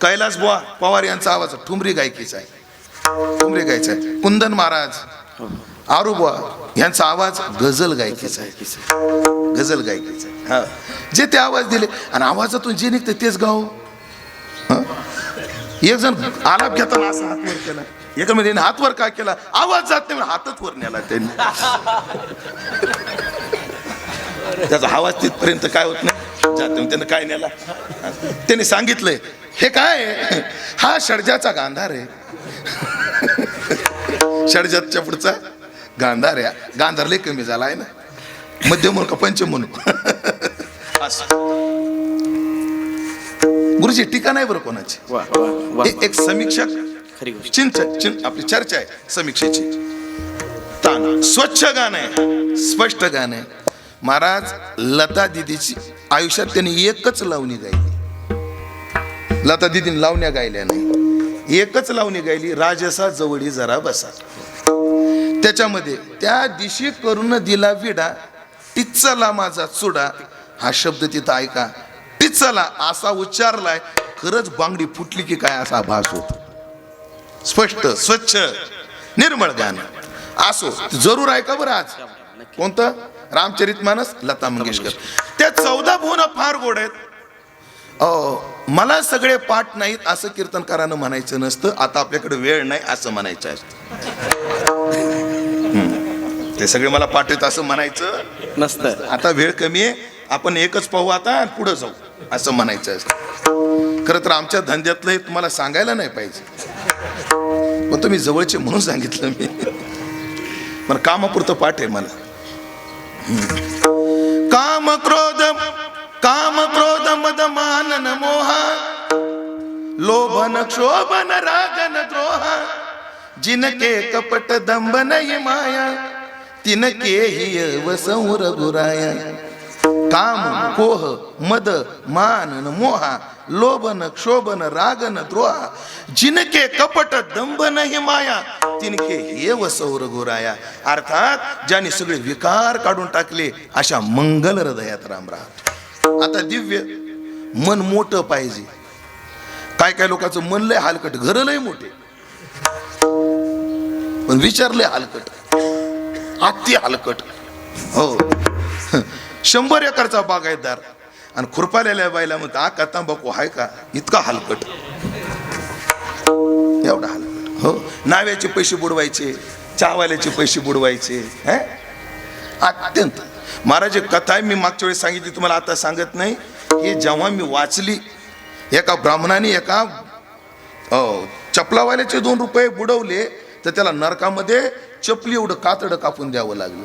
कैलास बुवा पवार यांचा आवाज ठुमरी गायकीचा आहे, ठुमरी गायचा आहे. कुंदन महाराज, आरूबुवा यांचा आवाज गझल गायकीचा आहे, गझल गायकीचा आहे. हा, जे ते आवाज दिले आणि आवाजातून जे निघतं तेच गाव. एक जण आलाप घेताना असा हात वर केला, एकामध्ये हात वर का केला? आवाज जात नाही, हातच वर नेला त्यांनी. त्याचा आवाज तिथपर्यंत काय होत नाही, जात नाही. त्यानं काय नेला? त्यांनी सांगितलंय, हे काय? हा षडजाचा गांधार आहे. षडजातच्या पुढचा गांधार आहे. गांधार लय कमी झाला आहे ना, मध्यम म्हणू का पंचम म्हणू? गुरुजी टीका नाही बरं कोणाची. एक समीक्षक आपली चर्चा आहे समीक्षेची. तान स्वच्छ गाणं आहे, स्पष्ट गाणं आहे. महाराज लता दिदीची आयुष्यात त्यांनी एकच लावणी गायली. लता दिदीने लावण्या गायल्या नाही, एकच लावणी गायली, राजसा जवळी जरा बसा. त्याच्यामध्ये त्या दिशी करून दिला विडा, टिचला माझा चुडा. हा शब्द तिथं ऐका, टिचला असा उच्चारलाय. खरंच बांगडी फुटली की काय असा भास होतो. स्पष्ट स्वच्छ निर्मळ गाणं असो जरूर ऐका बरं. आज कोणतं रामचरितमानस लता मंगेशकर. त्या 14 भुवन फार गोड आहेत. मला सगळे पाठ नाहीत असं कीर्तनकारानं म्हणायचं नसतं. आता आपल्याकडे वेळ नाही असं म्हणायचं असतं. ते सगळे मला पाठ आहेत असं म्हणायचं नसतं. आता वेळ कमी आहे, आपण एकच पाहू आता पुढे जाऊ असं म्हणायचं असतं. खरं तर आमच्या धंद्यातलं हे तुम्हाला सांगायला नाही पाहिजे, पण तुम्ही जवळचे म्हणून सांगितलं मी. पण कामापुरतं पाठ आहे मला. काम क्रोध मद मान मोह लोभन क्षोभन रागन द्रोह जिनके कपट दंबन ये माया तिनके ही वसंवर गुराया. काम कोह मद मान मोहा लोभन क्षोभन रागन द्रोह जिनके कपट दंबन ही माया तिनके हे वसौर गुराया. अर्थात ज्याने सगळे विकार काढून टाकले अशा मंगल हृदयात राम राहतो. आता दिव्य मन मोठं पाहिजे. काय काय लोकांचं मन लय हलकट, घर लय मोठे पण विचारले हलकट, अति हलकट. हो 100 एकरचा बागायतदार आणि खुरपालेल्या बाईला म्हणतो आ का तंबाखू आहे का, इतका हलकट, एवढा हलकट. हो नाव्याचे पैसे बुडवायचे, चहावाल्याचे पैसे बुडवायचे. अत्यंत महाराज कथा आहे, मी मागच्या वेळेस सांगितली तुम्हाला, आता सांगत नाही. हे जेव्हा मी वाचली, एका ब्राह्मणाने एका चपलावाल्याचे 2 रुपये बुडवले तर त्याला नरकामध्ये चपली एवढं कातडं कापून द्यावं लागलं.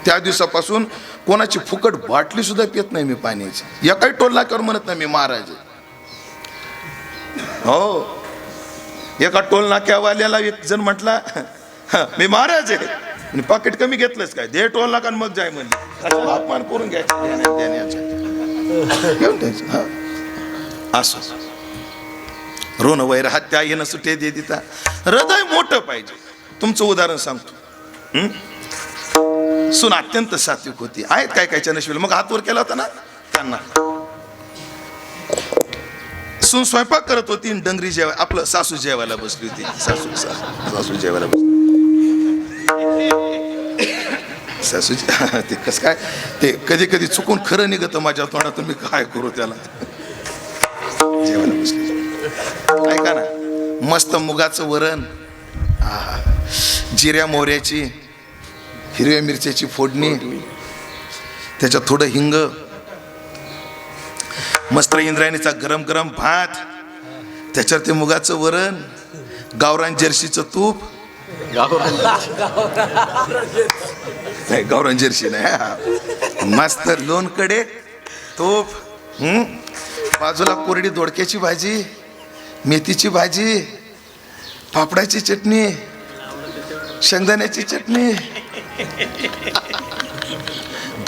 त्या दिवसापासून कोणाची फुकट बाटली सुद्धा पित नाही मी पाण्याची. एकाही टोल नाक्यावर म्हणत नाही मी महाराज. हो एका टोल नाक्यावाल्याला एक जण म्हटला मी महाराज आहे, आणि पाकिट कमी घेतलंच काय, दे टोल नाका मग जाय म्हणले. अपमान करून घ्यायचा असो. रोन वैर हत्या येणं सुटे दे देता. हृदय मोठं पाहिजे. तुमचं उदाहरण सांगतो. सून अत्यंत सात्विक होती. आहेत काय कायच्या नशिबीला. मग हात वर केला होता ना त्यांना. सून स्वयंपाक करत होती, डंगरी जेवाय आपलं सासू जेवायला बसली होती. सासू जेवायला बसली. सासू ते कस काय ते कधी कधी चुकून खरं निघतं माझ्या तोंडातून, मी काय करू त्याला. जेवायला बसली. ऐका ना, मस्त मुगाचं वरण, जिऱ्या मोहऱ्याची हिरव्या मिरच्याची फोडणी, त्याच्यात थोडं हिंग, मस्त इंद्रायणीचा गरम गरम भात, त्याच्यावर ते मुगाचं वरण, गावरान जर्सीचं तूप. नाही गावरान जर्सी नाही, मस्त लोणकडे तूप, बाजूला कोरडी दोडक्याची भाजी, मेथीची भाजी, पापडाची चटणी, शेंगदाण्याची चटणी,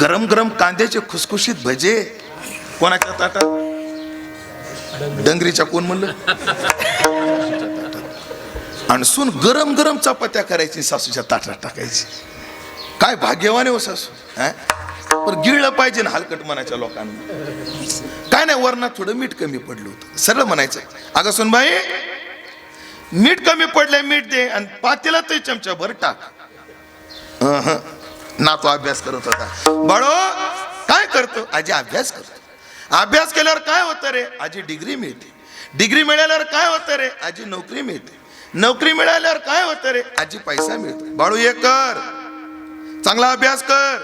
गरम गरम कांद्याचे खुसखुशीत भजे. कोणाच्या ताटात? डंगरीच्या. कोण म्हणलं? आणि सून गरम गरम चपात्या करायची, सासूच्या ताटात टाकायची. काय भाग्यवान आहे हो सासू. पण गिळलं पाहिजे ना हलकट मनाच्या लोकांना. काय नाही, वरणात थोडं मीठ कमी पडलं होतं, सरळ म्हणायचं अगं सुनबाई मीठ कमी पडलंय, मीठ दे, आणि पातेला ते चमचा भर टाक. ना तो अभ्यास करत होता. बाळो काय करतो? आजी अभ्यास करतो. अभ्यास केल्यावर काय होतं रे? आजी डिग्री मिळते. डिग्री मिळाल्यावर काय होतं रे? आजी नोकरी मिळते. नोकरी मिळाल्यावर काय होतं रे? आजी पैसा मिळतो. बाळू हे कर, चांगला अभ्यास कर,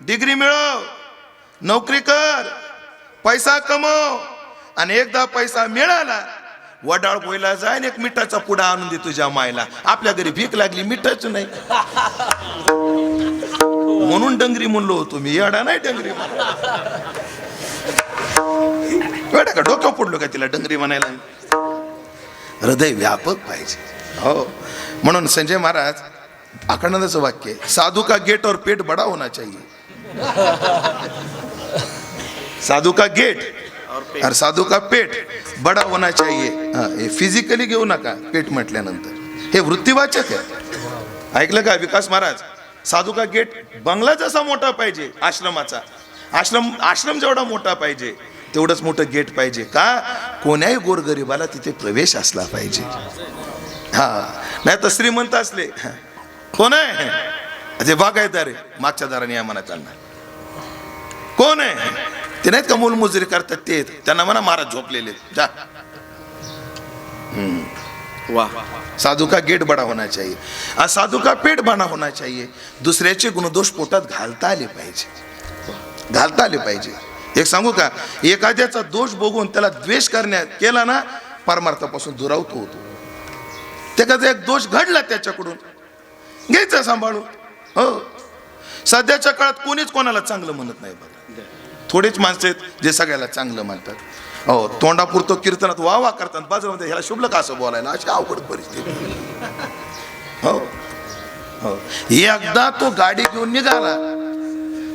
डिग्री मिळव, नोकरी कर, पैसा कमव, आणि एकदा पैसा मिळाला वडाळ बोयला जाय, एक मिठाचा पुडा आणून दे तुझ्या मायला. आपल्या घरी भीक लागली, मिठाच नाही म्हणून डंगरी म्हणलो होतो मी. येडा नाही डंगरी वेडा का, डोक्यावर पडलो का तिला डंगरी म्हणायला? हृदय व्यापक पाहिजे. हो म्हणून संजय महाराज आखंडाचं वाक्य, साधू का गेट और पेट बड़ा होना चाहिए. साधू का गेट और साधू का पेट बड़ा होना चाहिए. हे फिजिकली घेऊ नका पेट म्हटल्यानंतर, हे वृत्तीवाचक आहे. ऐकलं का विकास महाराज? साधू का गेट बंगला जसा मोठा पाहिजे, आश्रमाचा आश्रम जेवढा मोठा पाहिजे, तेवढंच मोठं गेट पाहिजे का? कोण्याही गोरगरिबाला तिथे प्रवेश असला पाहिजे. हा, नाही तर श्रीमंत असले, कोण आहे ते बागायतदार आहे, मागच्या दाराने या म्हणा त्यांना. कोण आहे ते नाहीत का मोलमजुरी करतात ते, त्यांना म्हणा महाराज झोपलेले जा. वाह, साधू का गेट बडा होना चाहिए, और साधू का पेट बना होना चाहिए. दुसऱ्याचे गुणदोष पोटात घालता आले पाहिजे, घालता आले पाहिजे. एक सांगू का, एखाद्याचा दोष बघून त्याला द्वेष करण्यात केला ना, परमार्थापासून दुरावतो होतो. त्याचा एक दोष घडला त्याच्याकडून, घ्यायचं सांभाळून. हो, सध्याच्या काळात कोणीच कोणाला चांगलं म्हणत नाही बघा. थोडेच माणसं आहेत जे सगळ्याला चांगलं म्हणतात. हो, तोंडापुरतो कीर्तनात वा वा करतात, बाजूला ह्याला शुभलं का असं बोलायला, अशी अवघड परिस्थिती. हो हो, एकदा तो गाडी घेऊन निघाला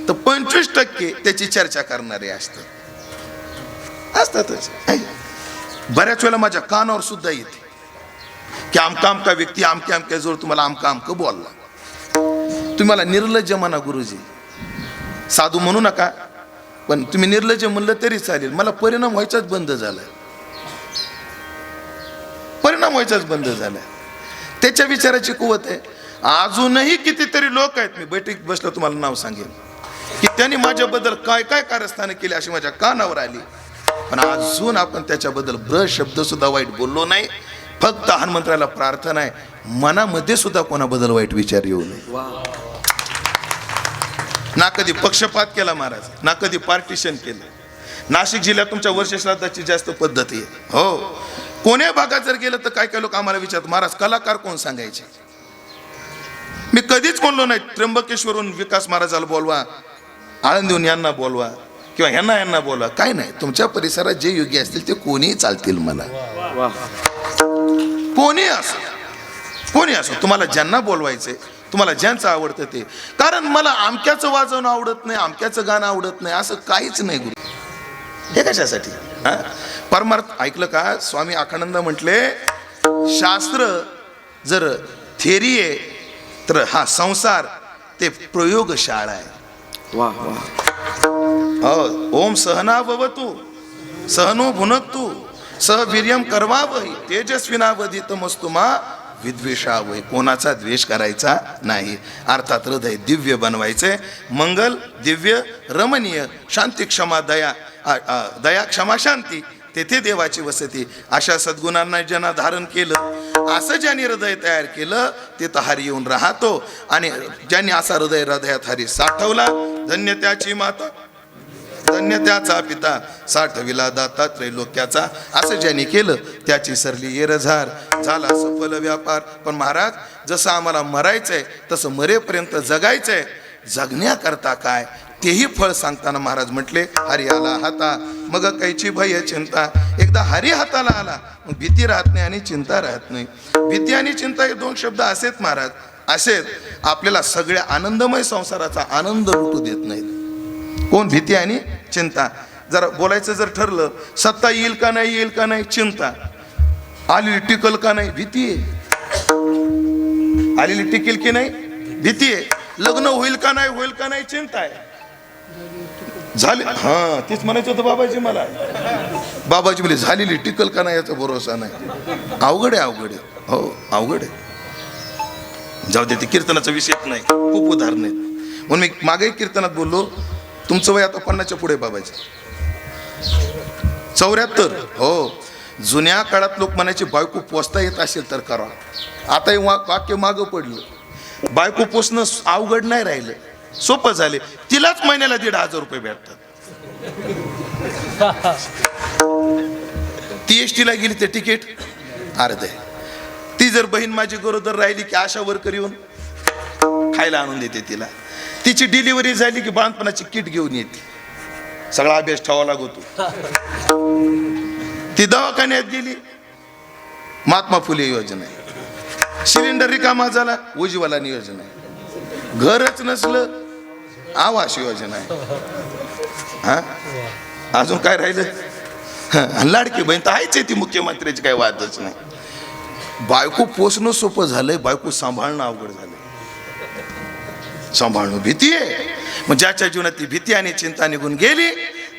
तर 25% त्याची चर्चा करणारे असतातच. बऱ्याच वेळेला माझ्या कानावर सुद्धा येते की आमका आमका व्यक्ती आमक्या आमक्या जोर तुम्हाला आमका आमकं बोलला. तुम्ही मला निर्लज्ज म्हणा गुरुजी, साधू म्हणू नका, पण तुम्ही निर्लज्ज म्हणलं तरी चालेल. मला परिणाम व्हायचाच बंद झाला, परिणाम व्हायचाच बंद झाला. त्याच्या विचाराची कुवत आहे. अजूनही कितीतरी लोक आहेत, मी बैठकीत बसलो तुम्हाला नाव सांगेन, की त्यांनी माझ्याबद्दल काय काय कारस्थाने केली अशी माझ्या कानावर आली, पण अजून आपण त्याच्याबद्दल ब्र शब्द सुद्धा वाईट बोललो नाही. फक्त हनुमंतराला प्रार्थना आहे, मनामध्ये सुद्धा कोणाबद्दल वाईट विचार येऊ नये. ना कधी पक्षपात केला महाराज, ना कधी पार्टिशन केलं. नाशिक जिल्ह्यात तुमच्या वर्ष श्राद्धाची जास्त पद्धती आहे. हो, कोण्या भागात जर गेलं तर काय काय लोक आम्हाला विचारतात, महाराज कलाकार कोण सांगायचे. मी कधीच बोललो नाही त्र्यंबकेश्वरून विकास महाराजाला बोलवा, आळंदीहून यांना बोलवा, किंवा यांना बोलवा. काय नाही, तुमच्या परिसरात जे योगी असतील ते कोणीही चालतील मला. कोणी असो तुम्हाला ज्यांना बोलवायचंय, तुम्हाला ज्यांचं आवडतं ते. कारण मला आमक्याचं वाजवणं आवडत नाही, आमक्याचं गाणं आवडत नाही, असं काहीच नाही गुरु. हे कशासाठी? परमार्थ ऐकलं का? स्वामी अखानंद म्हटले, शास्त्र जर थेरी आहे तर हा संसार ते प्रयोगशाळा आहे. वाह वाह. ओम सहनावतु सहनो भुनक्तु सह वीर्यम करवावही तेजस्विनावधितमस्तु मा विद्वेषावही. कोणाचा द्वेष करायचा नाही. अर्थात हृदय दिव्य बनवायचे, मंगल दिव्य रमणीय, शांती क्षमा दया, दया क्षमा शांती, तेथे देवाची वसती. अशा सद्गुणांना ज्यांना धारण केलं, असं ज्यांनी हृदय तयार केलं, ते तर हरी येऊन राहतो. आणि ज्यांनी असा हृदयात हरी साठवला, धन्य त्याची माता, धन्य त्याचा पिता, साठविला दाता त्रैलोक्याचा. असं ज्यांनी केलं त्याची सरली येरझार, झाला सफल व्यापार. पण महाराज, जसं आम्हाला मरायचंय तसं मरेपर्यंत जगायचंय. जगण्याकरता काय तेही फळ सांगताना महाराज म्हटले, हरी आला हाता मग कैची भय चिंता. एकदा हरी हाताला आला मग भीती राहत नाही आणि चिंता राहत नाही. भीती आणि चिंता हे दोन शब्द असेच महाराज, असेच आपल्याला सगळ्या आनंदमय संसाराचा आनंद लुटू देत नाहीत. कोण? भीती आणि चिंता. जरा बोलायचं जर ठरलं, सत्ता येईल का नाही, येईल का नाही चिंता, आलेली टिकल का नाही भीती आहे, आलेली टिकेल की नाही भीती आहे, लग्न होईल का नाही चिंता आहे. झाले, हा तेच म्हणायचं होतं बाबाजी मला. बाबाजी म्हणजे झालेली टिकल का नाही याचा भरोसा नाही. अवघड आहे. हो अवघड आहे. जाऊ दे, ते कीर्तनाचा विषयच नाही, खूप उदाहरण आहेत. म्हणून मी मागेही कीर्तनात बोललो, तुमचं वय आता 50च्या पुढे बाबाजी, 74. हो, जुन्या काळात लोक म्हणायचे बायको पोसता येत असेल तर करा. आता हे वाक्य मागं पडलं. बायको पोसणं अवघड नाही राहिलं, सोपं झाले. तिलाच महिन्याला 1,500 रुपये भेटतात. ती एस टीला गेली ते तिकीट अर्ध आहे. ती जर बहीण माझी गरोदर राहिली की आशा वर्कर येऊन खायला आणून देते तिला. तिची डिलिव्हरी झाली की बाळपणाची किट घेऊन येते, सगळा अभ्यास ठेवावा लागतो. ती दवाखान्यात गेली, महात्मा फुले योजना आहे. सिलेंडर रिकामा झाला, उज्ज्वला योजना आहे. घरच नसलं, आवास योजना आहे. हा, अजून काय राहिलं? लाडकी बहीण तर आहेच आहे, ती मुख्यमंत्र्याची काही वादच नाही. बायको पोसणं सोपं झालंय, बायको सांभाळणं अवघड झालंय. सांभाळणं भीती आहे. मग ज्याच्या जीवनात ती भीती आणि चिंता निघून गेली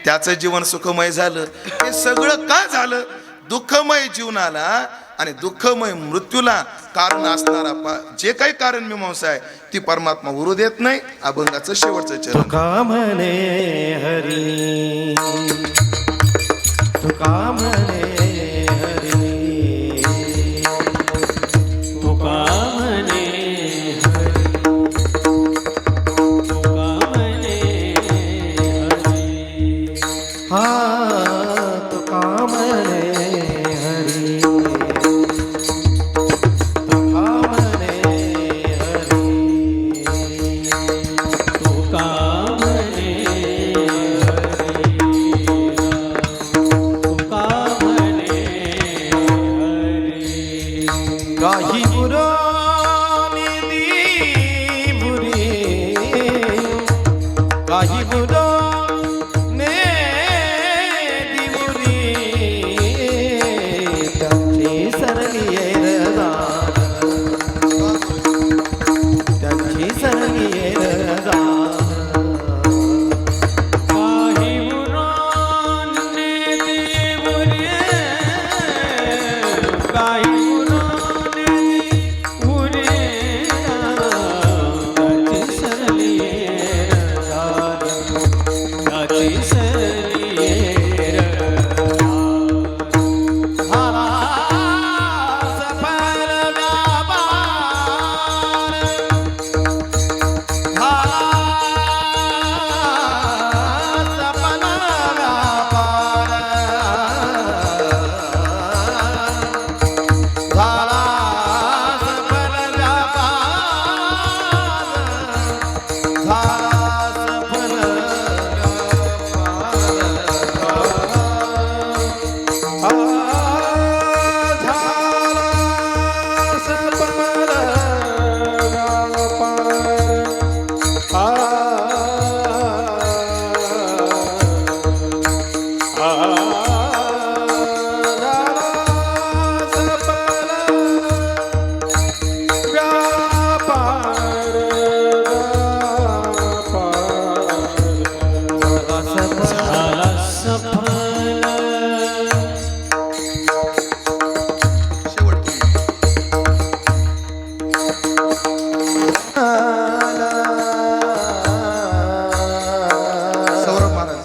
त्याचं जीवन सुखमय झालं. हे सगळं का झालं? दुःखमय जीवनाला आणि दुःखमय मृत्यूला कारण असणारा जे काही कारण मीमांसा आहे ती परमात्मा उरू देत नाही. अभंगाचं शेवटचं चरण. तुका म्हणे हरी, तुका म्हणे हरी, तुका म्हणे हरी, तुका म्हणे हरी, हा तुका म्हणे हरी, तुका म्हणे हरी, तुका म्हणे हरी, तुका म्हणे हरी. काही बुरानी बुरी, काही बुराने बुरी, त्यांची सरली त्यांची सरली काही बुराने बुरी, काही सौरभ महाराज.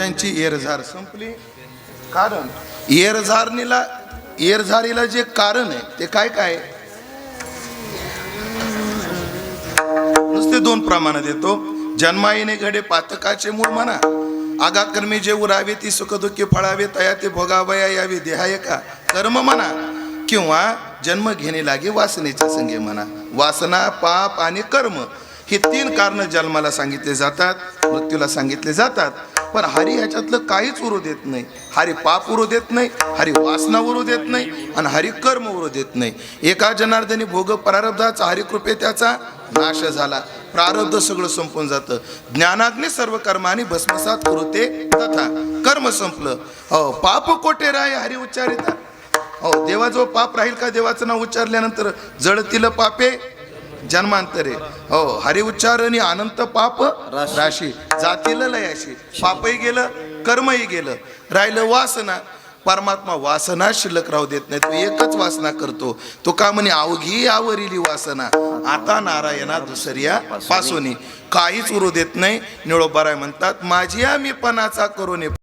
त्यांची येरझार संपली. कारण येरझारीला जे कारण आहे ते काय काय? नुसते 2 प्रमाण देतो. जन्माईने घडे पातकाचे मूळ म्हणा, आगाकर्मी जे उरावे ती सुखदुःखी फळावे, तया ते भोगावया यावी देहाय का कर्म म्हणा, किंवा जन्म घेणे लागे वासनेच्या संगे म्हणा. वासना, पाप आणि कर्म ही 3 कारण जन्माला सांगितले जातात, मृत्यूला सांगितले जातात. पण हरी ह्याच्यातलं काहीच उरू देत नाही. हरी पाप उरू देत नाही, हरी वासना उरू देत नाही, आणि हरी कर्म उरू देत नाही. एका जनार्दनी भोग प्रारब्धाचा हरी कृपे त्याचा नाश झाला. प्रारब्ध सगळं संपून जातं. ज्ञानाग्नी सर्व कर्मानी भस्मसात कुरुते तथा. कर्म संपलं. हो, पाप कोटे राय हरी उच्चारिता. हो, देवाजवळ पाप राहील का? देवाचं नाव उच्चारल्यानंतर जळतील पापे जन्मांतरे. हो, हरी उच्चारणी अनंत पाप राशी जातील लयाशी. पापही गेलं, कर्मही गेलं, राहिलं वासना. परमात्मा वासना शिल्लक राहू देत नाही. तो एकच वासना करतो. तो का म्हणे अवघी आवरिली वासना, आता नारायणा दुसऱ्या पासोनी. काहीच उरू देत नाही. निळोबाराय म्हणतात, माझी मी पणाचा करून